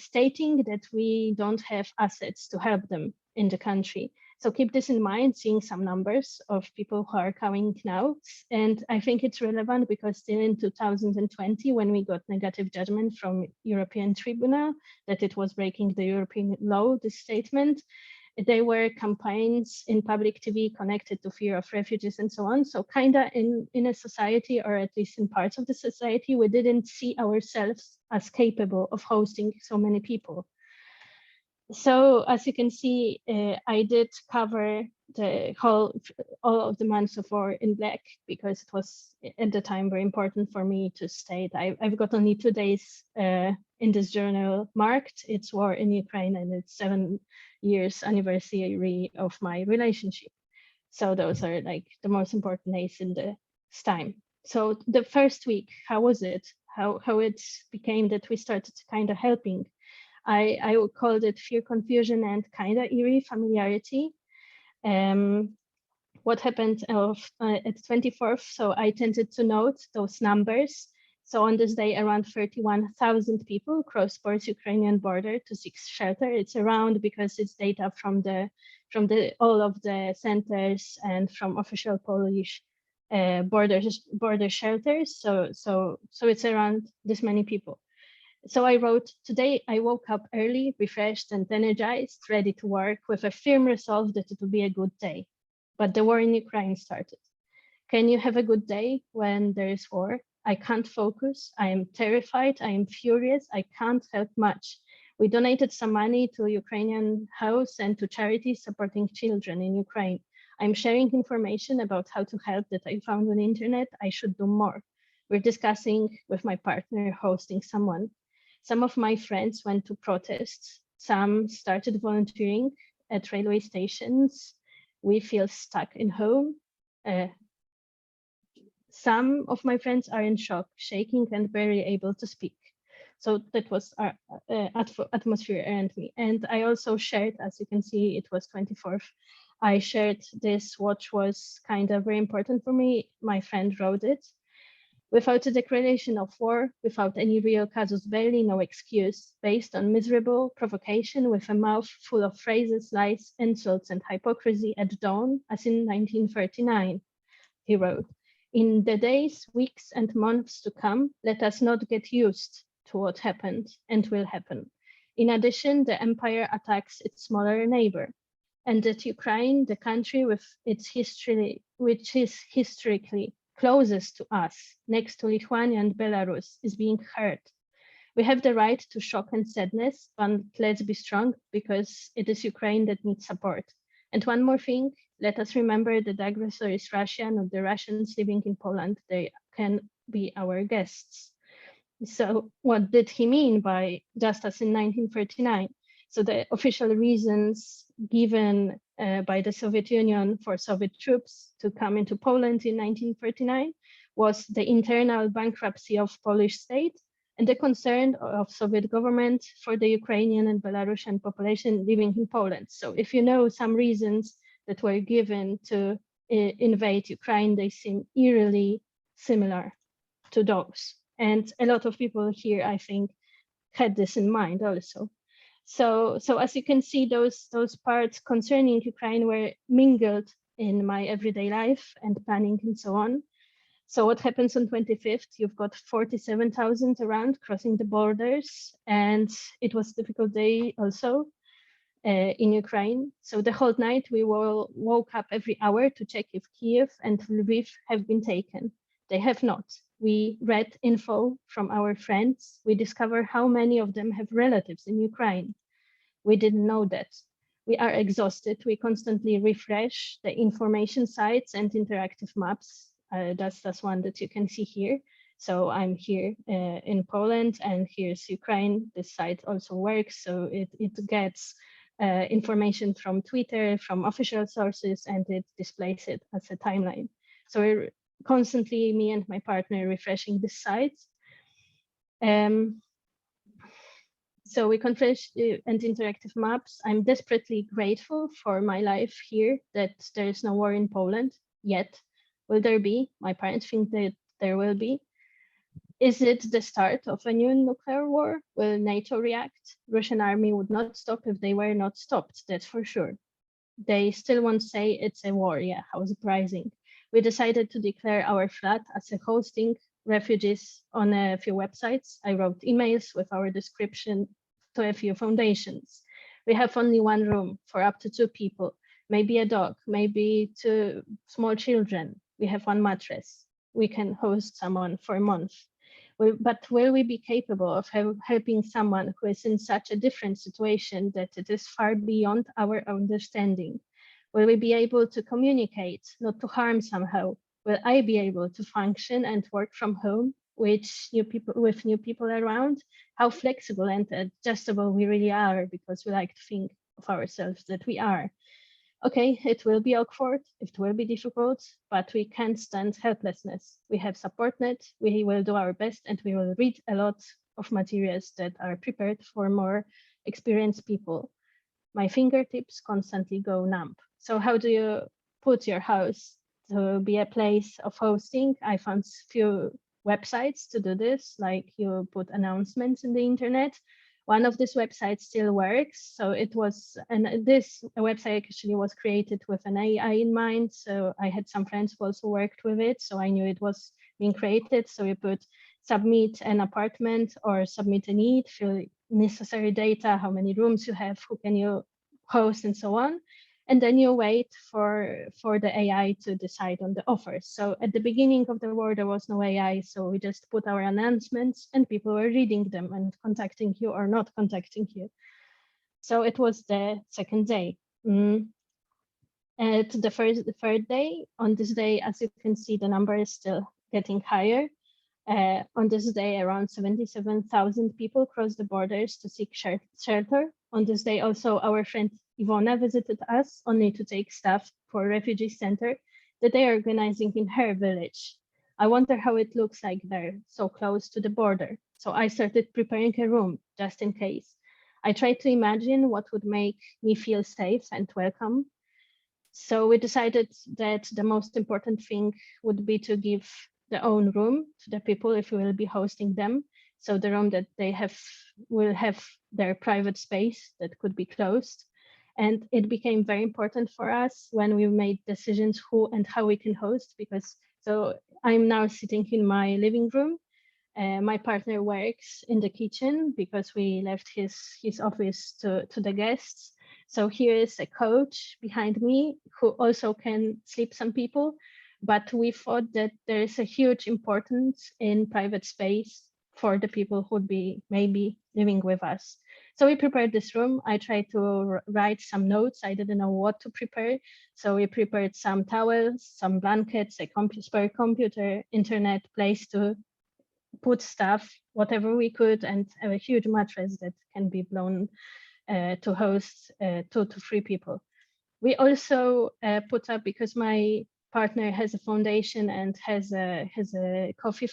stating that we don't have assets to help them in the country. So keep this in mind, seeing some numbers of people who are coming now. And I think it's relevant because still in 2020, when we got negative judgment from European Tribunal that it was breaking the European law, this statement, there were campaigns in public TV connected to fear of refugees and so on. So kind of in a society, or at least in parts of the society, we didn't see ourselves as capable of hosting so many people. So as you can see, I did cover all of the months of war in black because it was at the time very important for me to state. I've got only 2 days in this journal marked. It's war in Ukraine and it's 7 years anniversary of my relationship. So those are like the most important days in this time. So the first week, how was it? how it became that we started kind of helping. I called it fear, confusion, and kind of eerie familiarity. What happened at 24th? So I tended to note those numbers. So on this day, around 31,000 people crossed Polish-Ukrainian border to seek shelter. It's around because it's data from all of the centers and from official Polish border shelters. So it's around this many people. So I wrote, today I woke up early, refreshed and energized, ready to work with a firm resolve that it will be a good day. But the war in Ukraine started. Can you have a good day when there is war? I can't focus. I am terrified. I am furious. I can't help much. We donated some money to a Ukrainian house and to charities supporting children in Ukraine. I'm sharing information about how to help that I found on the internet. I should do more. We're discussing with my partner, hosting someone. Some of my friends went to protests. Some started volunteering at railway stations. We feel stuck in home. Some of my friends are in shock, shaking and barely able to speak. So that was our atmosphere around me. And I also shared, as you can see, it was 24th. I shared this, what was kind of very important for me. My friend wrote it. Without a declaration of war, without any real casus belli, no excuse, based on miserable provocation with a mouth full of phrases, lies, insults, and hypocrisy at dawn, as in 1939, he wrote. In the days, weeks, and months to come, let us not get used to what happened and will happen. In addition, the empire attacks its smaller neighbor, and that Ukraine, the country with its history, which is historically closest to us, next to Lithuania and Belarus, is being hurt. We have the right to shock and sadness, but let's be strong because it is Ukraine that needs support. And one more thing, let us remember that the aggressor is Russia, not the Russians living in Poland. They can be our guests. So what did he mean by just as in 1939? So the official reasons given by the Soviet Union for Soviet troops to come into Poland in 1939 was the internal bankruptcy of Polish state and the concern of Soviet government for the Ukrainian and Belarusian population living in Poland. So if you know some reasons that were given to invade Ukraine, they seem eerily similar to those. And a lot of people here, I think, had this in mind also. So as you can see, those parts concerning Ukraine were mingled in my everyday life and planning and so on. So what happens on 25th? You've got 47,000 around crossing the borders, and it was a difficult day also in Ukraine. So the whole night we woke up every hour to check if Kiev and Lviv have been taken. They have not. We read info from our friends. We discover how many of them have relatives in Ukraine. We didn't know that. We are exhausted. We constantly refresh the information sites and interactive maps. That's one that you can see here. So I'm here in Poland and here's Ukraine. This site also works. So it gets information from Twitter, from official sources, and it displays it as a timeline. So we're constantly, me and my partner, refreshing the sites. So we confresh and interactive maps. I'm desperately grateful for my life here, that there is no war in Poland yet. Will there be? My parents think that there will be. Is it the start of a new nuclear war? Will NATO react? Russian army would not stop if they were not stopped, that's for sure. They still won't say it's a war, yeah, how surprising. We decided to declare our flat as a hosting refugees on a few websites. I wrote emails with our description to a few foundations. We have only one room for up to 2 people, maybe a dog, maybe 2 small children. We have 1 mattress. We can host someone for a month. But will we be capable of helping someone who is in such a different situation that it is far beyond our understanding? Will we be able to communicate, not to harm somehow? Will I be able to function and work from home with new people around? How flexible and adjustable we really are, because we like to think of ourselves that we are. okay, it will be awkward, it will be difficult, but we can't stand helplessness. We have support net, we will do our best, and we will read a lot of materials that are prepared for more experienced people. My fingertips constantly go numb. So how do you put your house to be a place of hosting? I found few websites to do this, like you put announcements in the internet. One of these websites still works. So it was, and this website actually was created with an AI in mind. So I had some friends who also worked with it. So I knew it was being created. So you put submit an apartment or submit a need, fill necessary data, how many rooms you have, who can you host, and so on. And then you wait for the AI to decide on the offers. So at the beginning of the war, there was no AI. So we just put our announcements and people were reading them and contacting you or not contacting you. So it was the second day. At the third day, on this day, as you can see, the number is still getting higher. On this day, around 77,000 people crossed the borders to seek shelter. On this day, also, our friend Ivona visited us only to take stuff for a refugee center that they are organizing in her village. I wonder how it looks like there, so close to the border. So I started preparing a room just in case. I tried to imagine what would make me feel safe and welcome. So we decided that the most important thing would be to give their own room to the people if we will be hosting them. So the room that they will have their private space that could be closed. And it became very important for us when we made decisions who and how we can host, because so I'm now sitting in my living room. My partner works in the kitchen because we left his office to the guests. So here is a coach behind me who also can sleep some people. But we thought that there is a huge importance in private space for the people who would be maybe living with us. So we prepared this room. I tried to write some notes. I didn't know what to prepare. So we prepared some towels, some blankets, a spare computer, internet, place to put stuff, whatever we could, and a huge mattress that can be blown to host 2 to 3 people. We also put up, because my partner has a foundation and has a coffee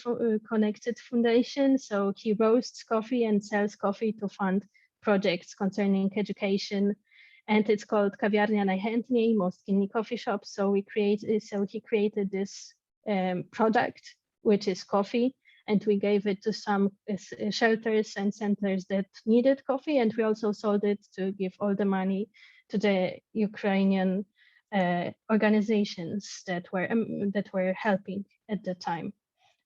connected foundation. So he roasts coffee and sells coffee to fund projects concerning education. And it's called Kawiarnia Najchętniej, most kidney coffee shops. So he created this product, which is coffee. And we gave it to some shelters and centers that needed coffee. And we also sold it to give all the money to the Ukrainian organizations that were helping at the time.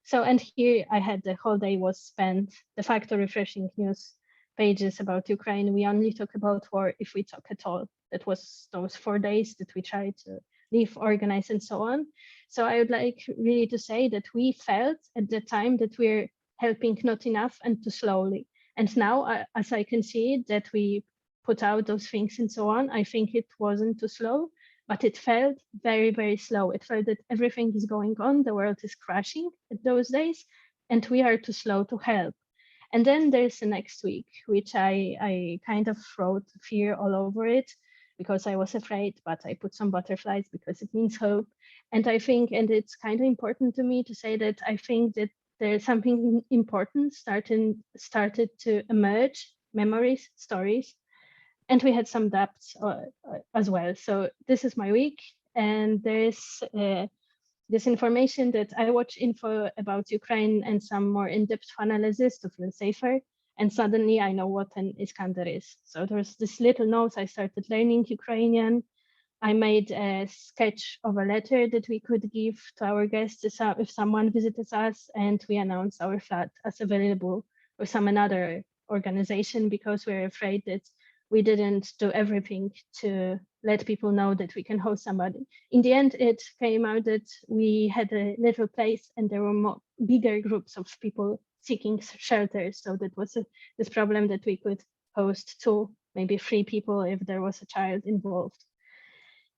So, and here I had the whole day was spent de facto refreshing news pages about Ukraine. We only talk about war if we talk at all. That was those 4 days that we tried to live, organize, and so on. So I would like really to say that we felt at the time that we're helping not enough and too slowly. And now, as I can see that we put out those things and so on, I think it wasn't too slow, but it felt very, very slow. It felt that everything is going on, the world is crashing at those days, and we are too slow to help. And then there's the next week, which I kind of wrote fear all over it because I was afraid, but I put some butterflies because it means hope. And I think, and it's kind of important to me to say that I think that there's something important started to emerge, memories, stories, and we had some doubts as well. So this is my week, and there's this information that I watch info about Ukraine and some more in-depth analysis to feel safer. And suddenly I know what an Iskander is. So there's this little notes. I started learning Ukrainian. I made a sketch of a letter that we could give to our guests if someone visits us, and we announced our flat as available with some another organization because we're afraid that we didn't do everything to let people know that we can host somebody. In the end, it came out that we had a little place and there were bigger groups of people seeking shelter. So that was this problem that we could host 2, maybe 3 people if there was a child involved.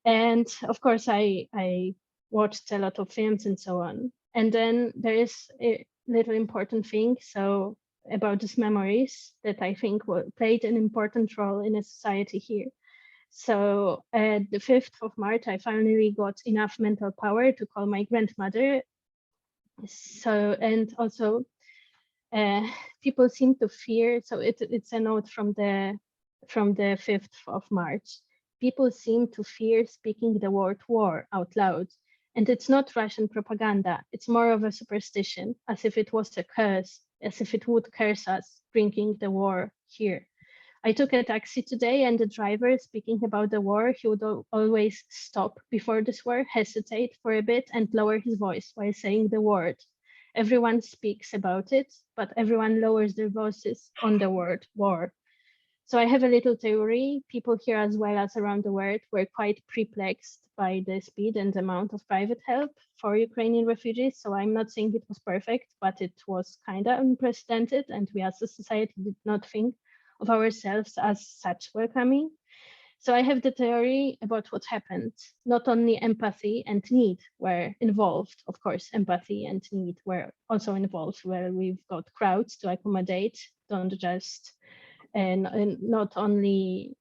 And of course, I watched a lot of films and so on. And then there is a little important thing. So about these memories that I think played an important role in a society here. So at the 5th of March, I finally got enough mental power to call my grandmother. So, and also people seem to fear, so it's a note from the 5th of March. People seem to fear speaking the word war out loud. And it's not Russian propaganda. It's more of a superstition, as if it was a curse, as if it would curse us bringing the war here. I took a taxi today, and the driver, speaking about the war, he would always stop before this war, hesitate for a bit, and lower his voice while saying the word. Everyone speaks about it, but everyone lowers their voices on the word war. So I have a little theory. People here, as well as around the world, were quite perplexed by the speed and amount of private help for Ukrainian refugees. So I'm not saying it was perfect, but it was kind of unprecedented, and we as a society did not think of ourselves as such welcoming. So I have the theory about what happened. Not only empathy and need were involved, of course, empathy and need were also involved, where we've got crowds to accommodate, don't just, and not only,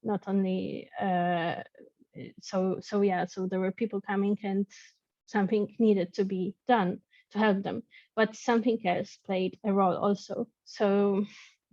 so there were people coming and something needed to be done to help them, but something else played a role also. So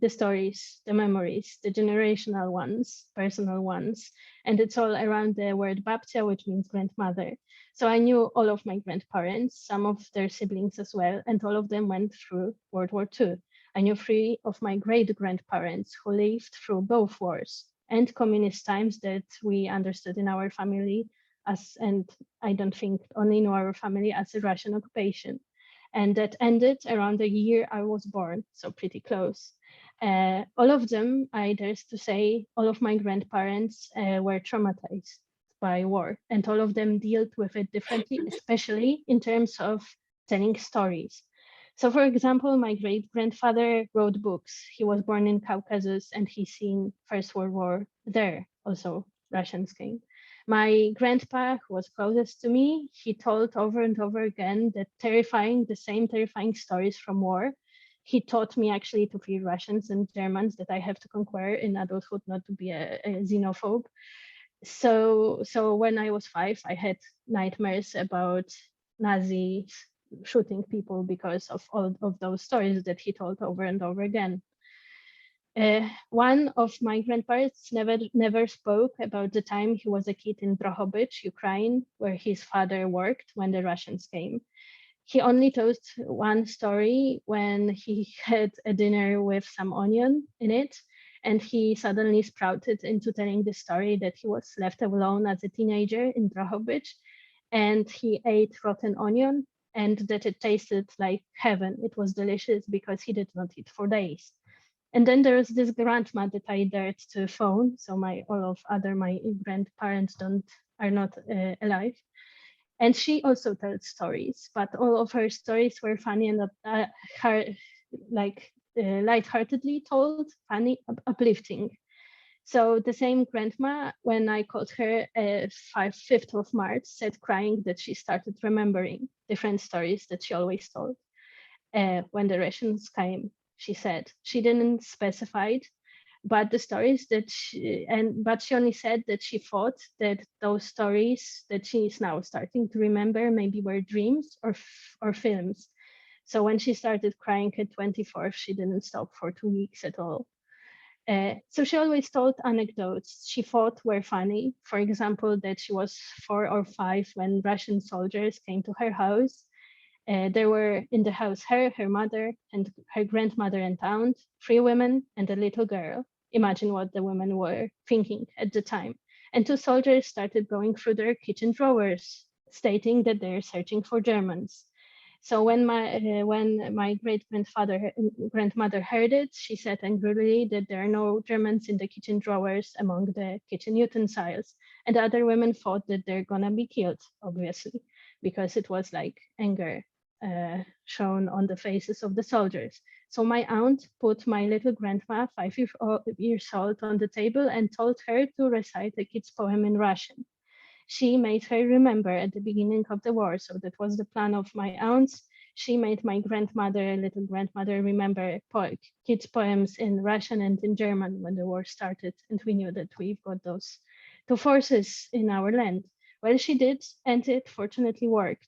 the stories, the memories, the generational ones, personal ones, and it's all around the word babcia, which means grandmother. So I knew all of my grandparents, some of their siblings as well, and all of them went through World War II. I knew 3 of my great-grandparents who lived through both wars and communist times that we understood in our family as, and I don't think only in our family, as a Russian occupation. And that ended around the year I was born, so pretty close. All of them, I dare to say, all of my grandparents were traumatized by war, and all of them dealt with it differently, especially in terms of telling stories. So for example, my great-grandfather wrote books. He was born in Caucasus, and he seen First World War there. Also, Russians came. My grandpa, who was closest to me, he told over and over again the same terrifying stories from war. He taught me actually to fear Russians and Germans that I have to conquer in adulthood, not to be a xenophobe. So when I was 5, I had nightmares about Nazis shooting people because of all of those stories that he told over and over again. One of my grandparents never spoke about the time he was a kid in Drohobych, Ukraine, where his father worked when the Russians came. He only told one story when he had a dinner with some onion in it, and he suddenly sprouted into telling the story that he was left alone as a teenager in Drohobych, and he ate rotten onion, and that it tasted like heaven. It was delicious because he did not eat for days. And then there was this grandma that I dared to phone. So my grandparents are not alive. And she also tells stories, but all of her stories were funny and lightheartedly told, funny, uplifting. So the same grandma, when I called her 5th of March, said crying that she started remembering different stories that she always told. When the Russians came, she said she didn't specify it, but the stories that but she only said that she thought that those stories that she is now starting to remember maybe were dreams or films. So when she started crying at 24th, she didn't stop for 2 weeks at all. So she always told anecdotes she thought were funny. For example, that she was 4 or 5 when Russian soldiers came to her house. There were in the house her mother, and her grandmother and aunt, 3 women and a little girl. Imagine what the women were thinking at the time. And 2 soldiers started going through their kitchen drawers, stating that they're searching for Germans. So when my grandmother heard it, she said angrily that there are no Germans in the kitchen drawers among the kitchen utensils. And the other women thought that they're gonna be killed, obviously, because it was like anger shown on the faces of the soldiers. So my aunt put my little grandma, 5 years old, on the table and told her to recite a kid's poem in Russian. She made her remember at the beginning of the war. So that was the plan of my aunts. She made my little grandmother, remember kids' poems in Russian and in German when the war started. And we knew that we've got those to forces in our land. Well, she did, and it fortunately worked.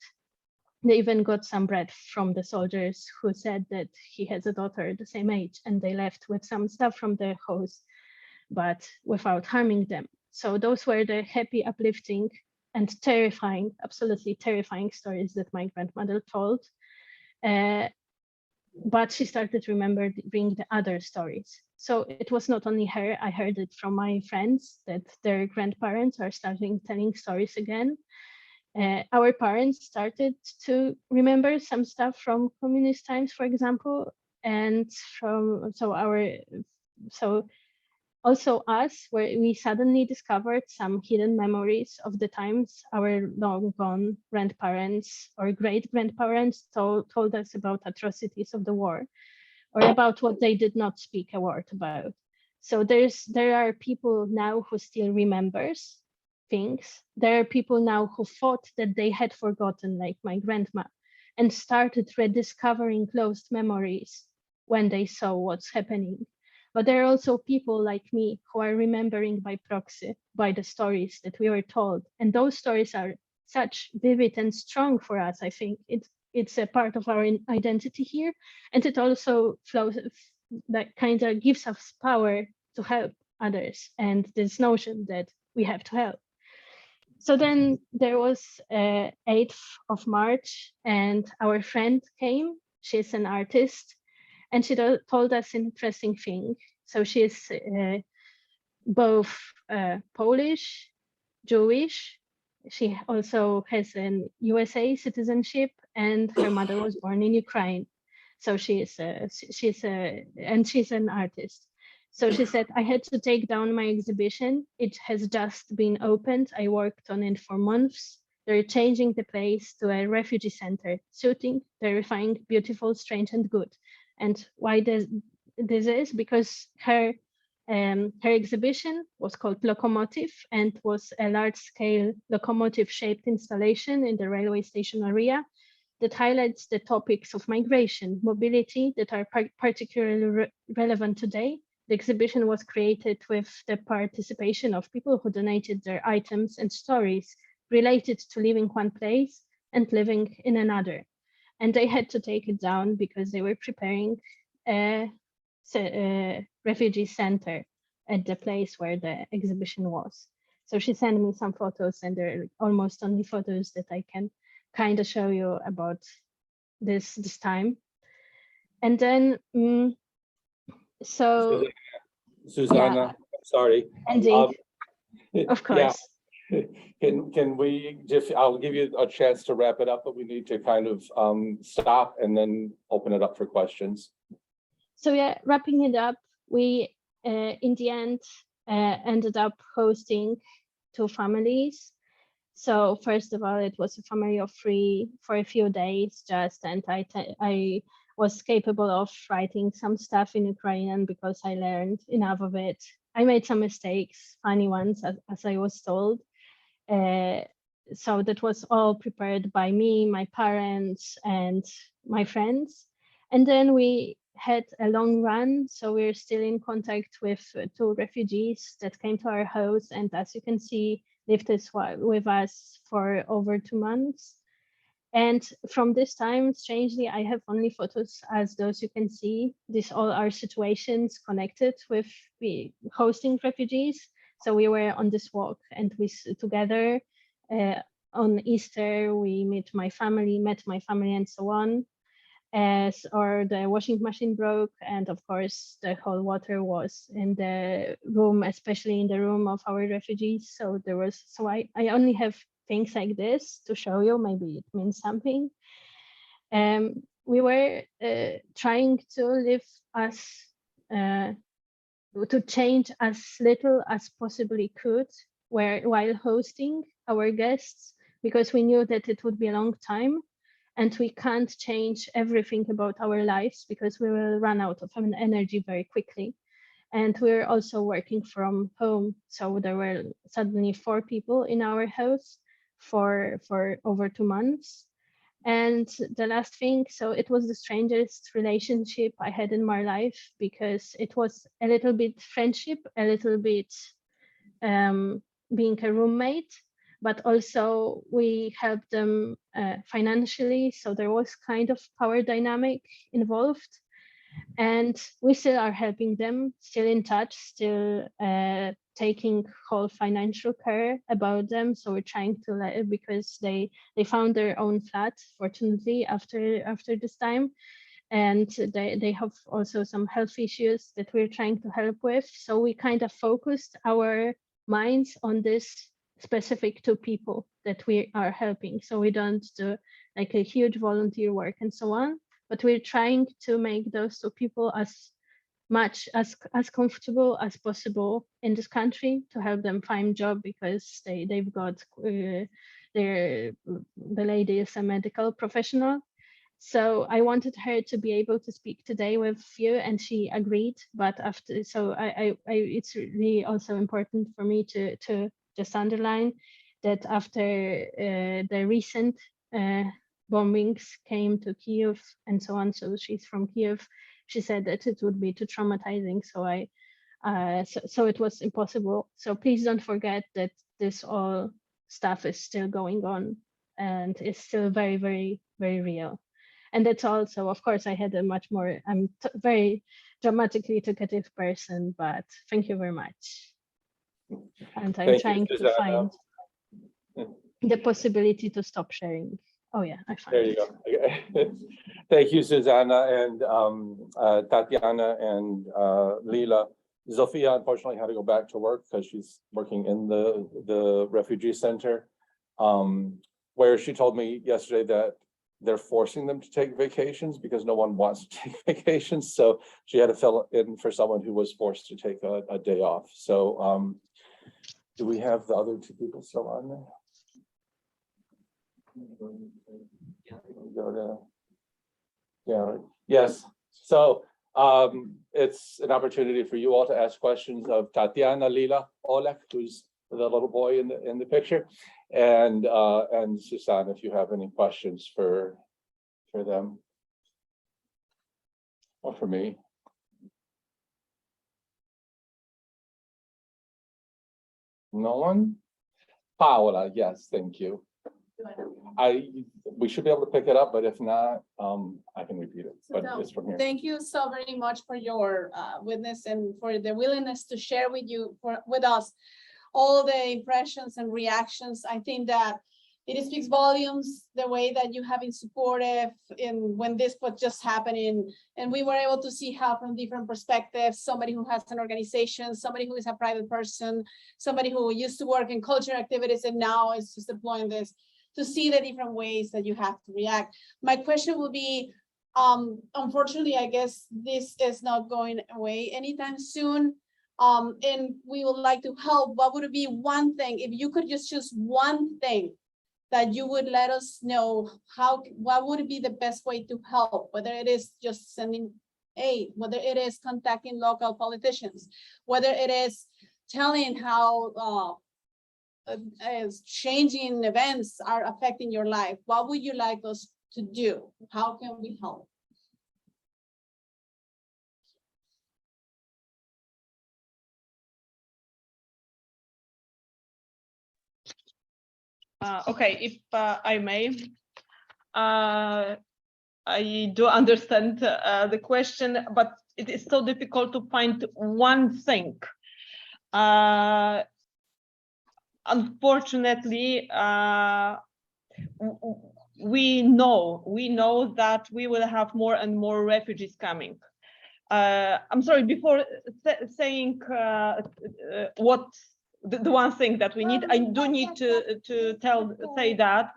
They even got some bread from the soldiers who said that he has a daughter the same age, and they left with some stuff from the house, but without harming them. So those were the happy, uplifting, and terrifying, absolutely terrifying stories that my grandmother told. But she started remembering the other stories. So it was not only her, I heard it from my friends that their grandparents are starting telling stories again. Our parents started to remember some stuff from communist times, for example, and also us, where we suddenly discovered some hidden memories of the times our long gone grandparents or great grandparents told us about atrocities of the war, or about what they did not speak a word about. So there are people now who still remembers things. There are people now who thought that they had forgotten, like my grandma, and started rediscovering closed memories when they saw what's happening. But there are also people like me who are remembering by proxy, by the stories that we were told. And those stories are such vivid and strong for us. I think it's a part of our identity here. And it also flows, that kind of gives us power to help others, and this notion that we have to help. So then there was 8th of March, and our friend came. She's an artist, and she told us an interesting thing. So she is both Polish, Jewish. She also has an USA citizenship, and her mother was born in Ukraine. So she's an artist. So she said, I had to take down my exhibition. It has just been opened. I worked on it for months. They're changing the place to a refugee center, soothing, terrifying, beautiful, strange, and good. And why this is because her exhibition was called Locomotive, and was a large-scale locomotive-shaped installation in the railway station area that highlights the topics of migration, mobility that are particularly relevant today. The exhibition was created with the participation of people who donated their items and stories related to leaving one place and living in another. And they had to take it down because they were preparing a refugee center at the place where the exhibition was. So she sent me some photos, and they're almost only photos that I can kind of show you about this time. And then, so Susanna, sorry. ending, of course. Yeah. Can we just, I'll give you a chance to wrap it up, but we need to kind of stop and then open it up for questions. So yeah, wrapping it up, we in the end ended up hosting 2 families. So first of all, it was a family of 3 for a few days just, and I was capable of writing some stuff in Ukrainian because I learned enough of it. I made some mistakes, funny ones, as I was told. So that was all prepared by me, my parents, and my friends. And then we had a long run, so we're still in contact with 2 refugees that came to our house, and as you can see, lived with us for over 2 months. And from this time, strangely, I have only photos as those you can see. These all are situations connected with hosting refugees. So we were on this walk, and we together on Easter, we met my family, and so on. Or the washing machine broke, and of course the whole water was in the room, especially in the room of our refugees. So I only have things like this to show you, maybe it means something. We were trying to live to change as little as possibly could while hosting our guests, because we knew that it would be a long time. And we can't change everything about our lives because we will run out of energy very quickly. And we're also working from home. So there were suddenly 4 people in our house for over 2 months. And the last thing, so it was the strangest relationship I had in my life, because it was a little bit friendship, a little bit being a roommate, but also we helped them financially. So there was kind of power dynamic involved. And we still are helping them, still in touch, still taking whole financial care about them. So we're trying to let, because they found their own flat, fortunately, after this time. And they have also some health issues that we're trying to help with. So we kind of focused our minds on this specific two people that we are helping. So we don't do like a huge volunteer work and so on, but we're trying to make those two people as much as comfortable as possible in this country, to help them find job, because they've got the lady is a medical professional. So I wanted her to be able to speak today with you, and she agreed. But after, so I it's really also important for me to just underline that after the recent bombings came to Kyiv and so on, so she's from Kyiv, she said that it would be too traumatizing. So so it was impossible. So please don't forget that this all stuff is still going on and is still very, very, very real. And that's also, of course, I had a much more, I'm very dramatically talkative person, but thank you very much. And I'm trying to find the possibility to stop sharing. Oh yeah, I found it. There you go. Thank you, Susanna and Tatiana and Lila. Zofia unfortunately had to go back to work because she's working in the refugee center, where she told me yesterday that they're forcing them to take vacations because no one wants to take vacations. So she had to fill in for someone who was forced to take a day off. So do we have the other two people still on there? Go to, yeah, yes. So it's an opportunity for you all to ask questions of Tatiana, Lila, Oleg, who's the little boy in the picture, and Susan, if you have any questions for them or for me. No one? Paola, yes, thank you. We should be able to pick it up, but if not, I can repeat it, but it's from here. Thank you so very much for your witness and for the willingness to share with us all the impressions and reactions. I think that it speaks volumes the way that you have been supportive in when this was just happening, and we were able to see how from different perspectives, somebody who has an organization, somebody who is a private person, somebody who used to work in culture activities and now is just deploying this, to see the different ways that you have to react. My question will be, unfortunately, I guess this is not going away anytime soon. And we would like to help. What would it be one thing, if you could just choose one thing that you would let us know, what would be the best way to help, whether it is just sending aid, whether it is contacting local politicians, whether it is telling how as changing events are affecting your life, what would you like us to do? How can we help? Okay, if I may, I do understand the question, but it is so difficult to find one thing. Unfortunately, we know that we will have more and more refugees coming. I'm sorry, before saying what the one thing that we need, I do need to say that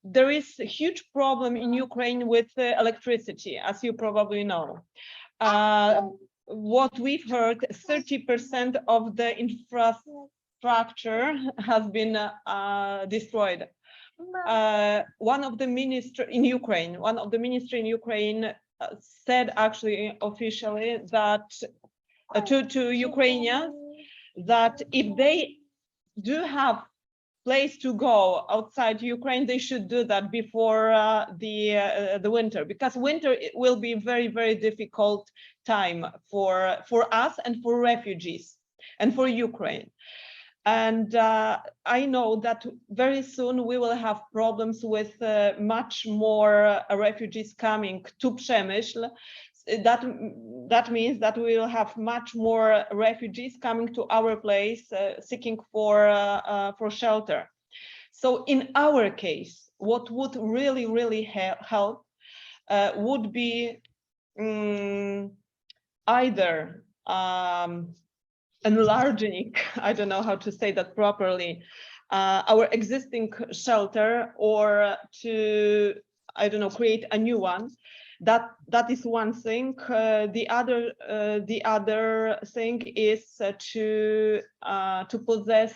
there is a huge problem in Ukraine with electricity, as you probably know. What we've heard, 30% of the infrastructure has been destroyed. One of the ministers in Ukraine said actually officially that to Ukrainians that if they do have place to go outside Ukraine, they should do that before the winter, because winter will be very, very difficult time for us and for refugees. and for Ukraine. And I know that very soon we will have problems with much more refugees coming to Przemyśl. That means that we will have much more refugees coming to our place seeking for shelter. So in our case, what would really help would be either enlarging, I don't know how to say that properly, our existing shelter, or to, I don't know, create a new one. That is one thing. The other thing is to possess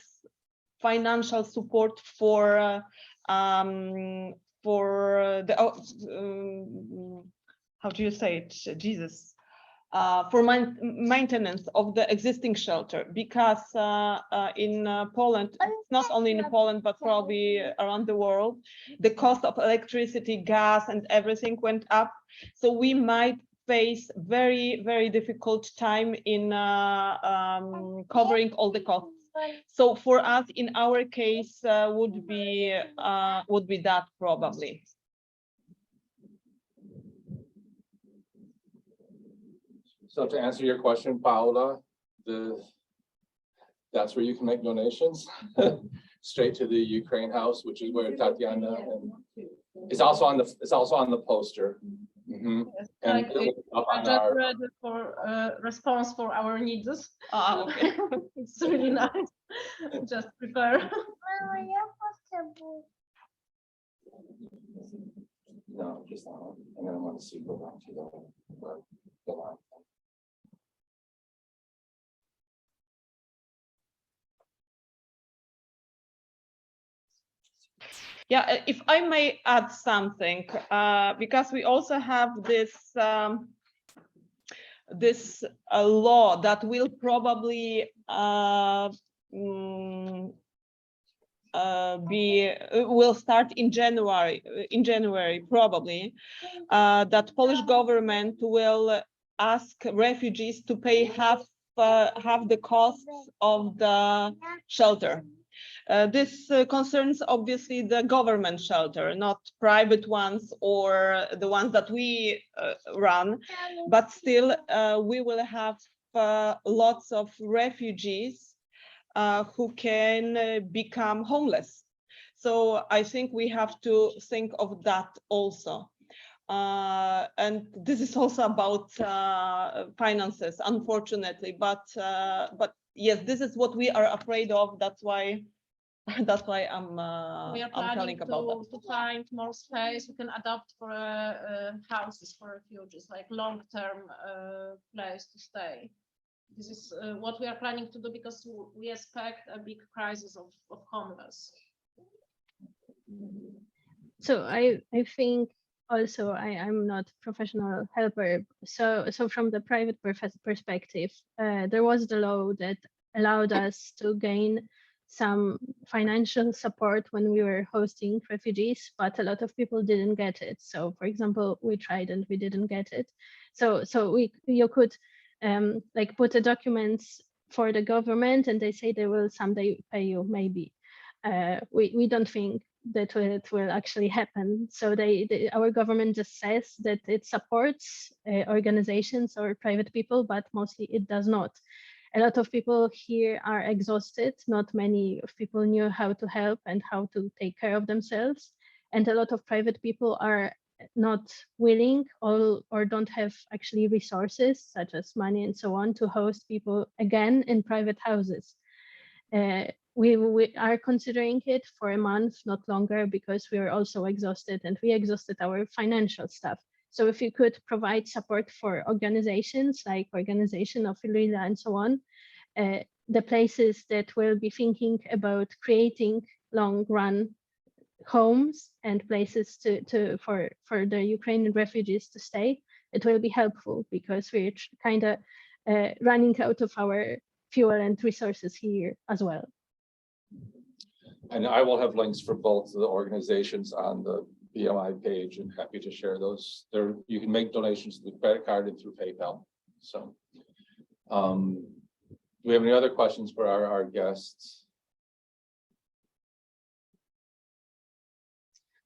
financial support for the how do you say it, Jesus, for maintenance of the existing shelter, because in Poland, not only in Poland but probably around the world, the cost of electricity, gas, and everything went up. So we might face very difficult time in covering all the costs. So for us, in our case, would be that probably. So to answer your question, Paula, that's where you can make donations straight to the Ukraine House, which is where Tatiana is also on the poster. Mm-hmm. And I just read for response for our needs. Okay. It's really nice. Just prepare. No, just that one. And then I want to see go back to the line. Yeah, if I may add something, because we also have this law that will probably will start in January probably, that Polish government will ask refugees to pay half the costs of the shelter. This concerns obviously the government shelter, not private ones or the ones that we run, but still we will have lots of refugees who can become homeless. So I think we have to think of that also. And this is also about finances, unfortunately, but yes, this is what we are afraid of. That's why I'm telling about that. To find more space. We can adapt for houses for refugees, like long-term place to stay. This is what we are planning to do, because we expect a big crisis of homeless. So I think also I'm not a professional helper. So from the private perspective, there was the law that allowed us to gain some financial support when we were hosting refugees, but a lot of people didn't get it. So for example, we tried and we didn't get it. So you could like put the documents for the government and they say they will someday pay you, maybe. We don't think that it will actually happen. So our government just says that it supports organizations or private people, but mostly it does not. A lot of people here are exhausted. Not many of people knew how to help and how to take care of themselves. And a lot of private people are not willing or don't have actually resources such as money and so on to host people again in private houses. We are considering it for a month, not longer, because we are also exhausted and we exhausted our financial stuff. So if you could provide support for organizations like Organization of Illyria and so on, the places that will be thinking about creating long-run homes and places for the Ukrainian refugees to stay, it will be helpful, because we're kind of running out of our fuel and resources here as well. And I will have links for both the organizations on the BMI page, and happy to share those. There, you can make donations through credit card and through PayPal. So we have any other questions for our guests?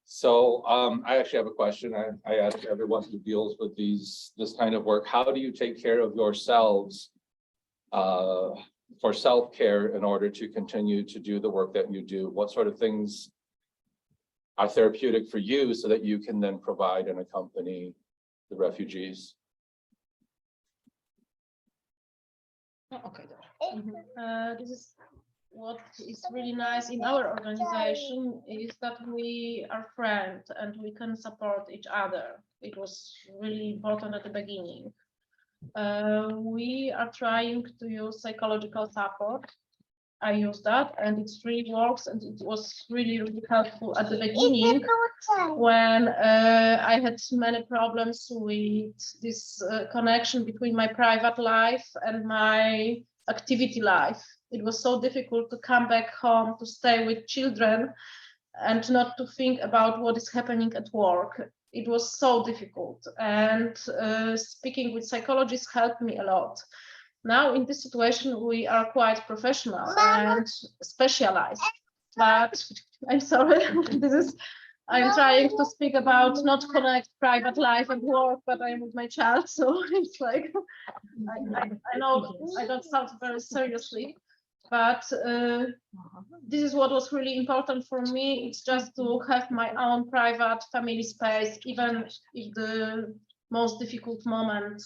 So I actually have a question. I ask everyone who deals with this kind of work, how do you take care of yourselves for self-care in order to continue to do the work that you do? What sort of things are therapeutic for you so that you can then provide and accompany the refugees? Okay. This is what is really nice in our organization is that we are friends and we can support each other. It was really important at the beginning. We are trying to use psychological support. I use that and it really works, and it was really, really helpful at the beginning when I had many problems with this connection between my private life and my activity life. It was so difficult to come back home to stay with children and not to think about what is happening at work. It was so difficult, and speaking with psychologists helped me a lot. Now in this situation, we are quite professional and specialized, but I'm sorry, I'm trying to speak about not connect private life and work, but I'm with my child, so it's like, I know I don't sound very seriously, but this is what was really important for me. It's just to have my own private family space, even if the most difficult moment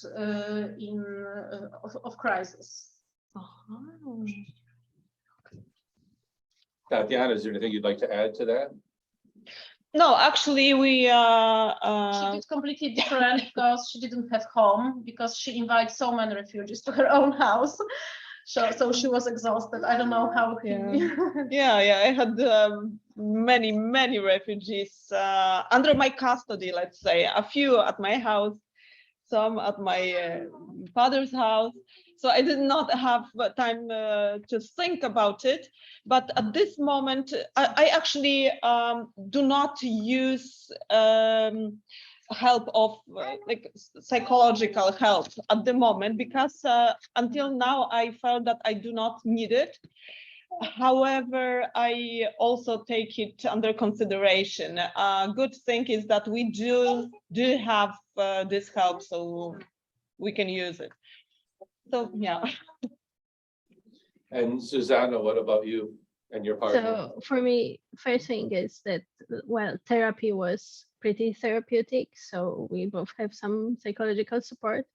of crisis. Tatiana, is there anything you'd like to add to that? No, actually, we She did completely different because she didn't have home, because she invited so many refugees to her own house. So she was exhausted. I don't know how he... yeah, I had many refugees under my custody, let's say, a few at my house, some at my father's house. So I did not have time to think about it. But at this moment, I actually do not use help of like psychological help at the moment, because until now I felt that I do not need it. However, I also take it under consideration. A good thing is that we do have this help, so we can use it. So yeah. And Susanna, what about you and your partner? So for me, first thing is that, well, therapy was pretty therapeutic. So we both have some psychological support.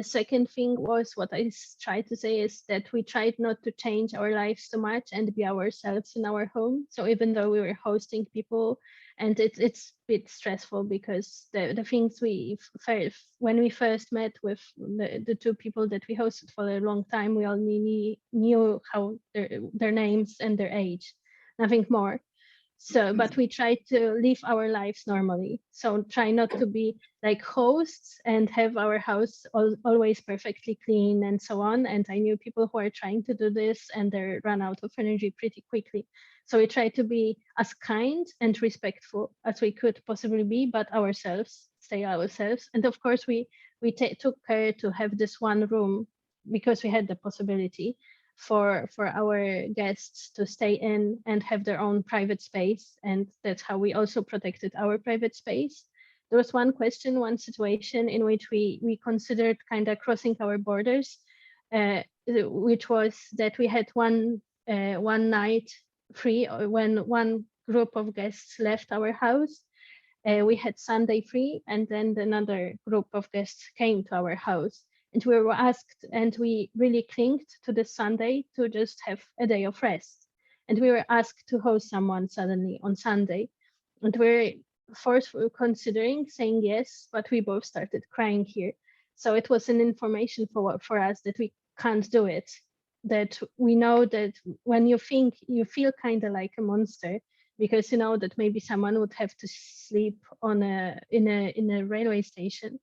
Second thing was, what I tried to say is that we tried not to change our lives too much and be ourselves in our home. So even though we were hosting people, and it's a bit stressful because the things when we first met with the two people that we hosted for a long time, we only knew how their names and their age, nothing more. So, but we try to live our lives normally. So try not to be like hosts and have our house always perfectly clean and so on. And I knew people who are trying to do this and they run out of energy pretty quickly. So we try to be as kind and respectful as we could possibly be, but stay ourselves. And of course, we took care to have this one room because we had the possibility for our guests to stay in and have their own private space, and that's how we also protected our private space. There was one situation in which we considered kind of crossing our borders, which was that we had one night free when one group of guests left our house. We had Sunday free, and then another group of guests came to our house. And we were asked, and we really clinged to the Sunday to just have a day of rest. And we were asked to host someone suddenly on Sunday. And we're forceful considering saying yes, but we both started crying here. So it was an information for us that we can't do it. That we know that when you feel kind of like a monster, because you know that maybe someone would have to sleep in a railway station.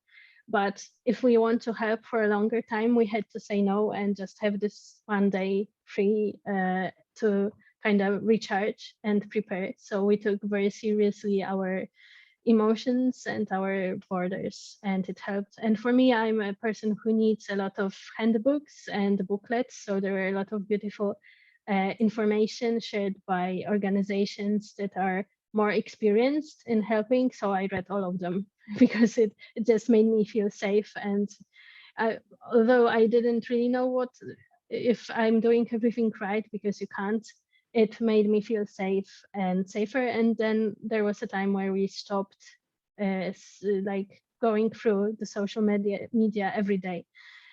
But if we want to help for a longer time, we had to say no and just have this one day free to kind of recharge and prepare. So we took very seriously our emotions and our borders, and it helped. And for me, I'm a person who needs a lot of handbooks and booklets, so there were a lot of beautiful information shared by organizations that are more experienced in helping, so I read all of them because it just made me feel safe. And although I didn't really know if I'm doing everything right, because you can't, it made me feel safe and safer. And then there was a time where we stopped like going through the social media every day.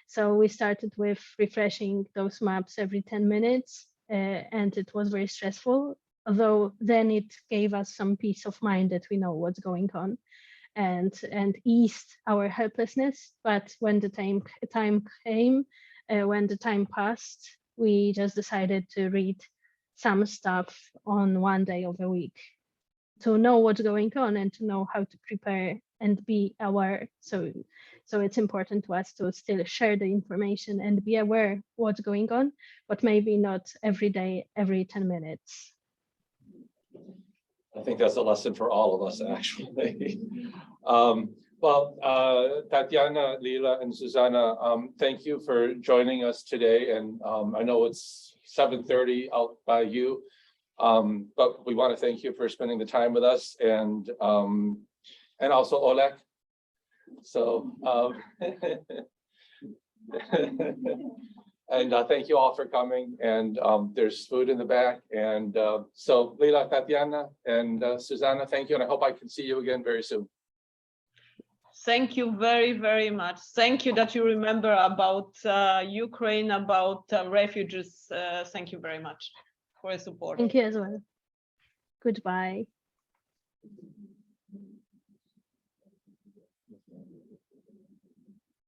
So we started with refreshing those maps every 10 minutes, and it was very stressful, although then it gave us some peace of mind that we know what's going on, and eased our helplessness. But when the time came, when the time passed, we just decided to read some stuff on one day of the week to know what's going on and to know how to prepare and be aware. So it's important to us to still share the information and be aware what's going on, but maybe not every day, every 10 minutes. I think that's a lesson for all of us, actually. Tatiana, Lila, and Susanna, thank you for joining us today. And I know it's 7:30 out by you, but we want to thank you for spending the time with us, and also Oleg. So, and thank you all for coming. And there's food in the back. And so Lila, Tatiana, and Susanna, thank you. And I hope I can see you again very soon. Thank you very, very much. Thank you that you remember about Ukraine, about refugees. Thank you very much for your support. Thank you as well. Goodbye.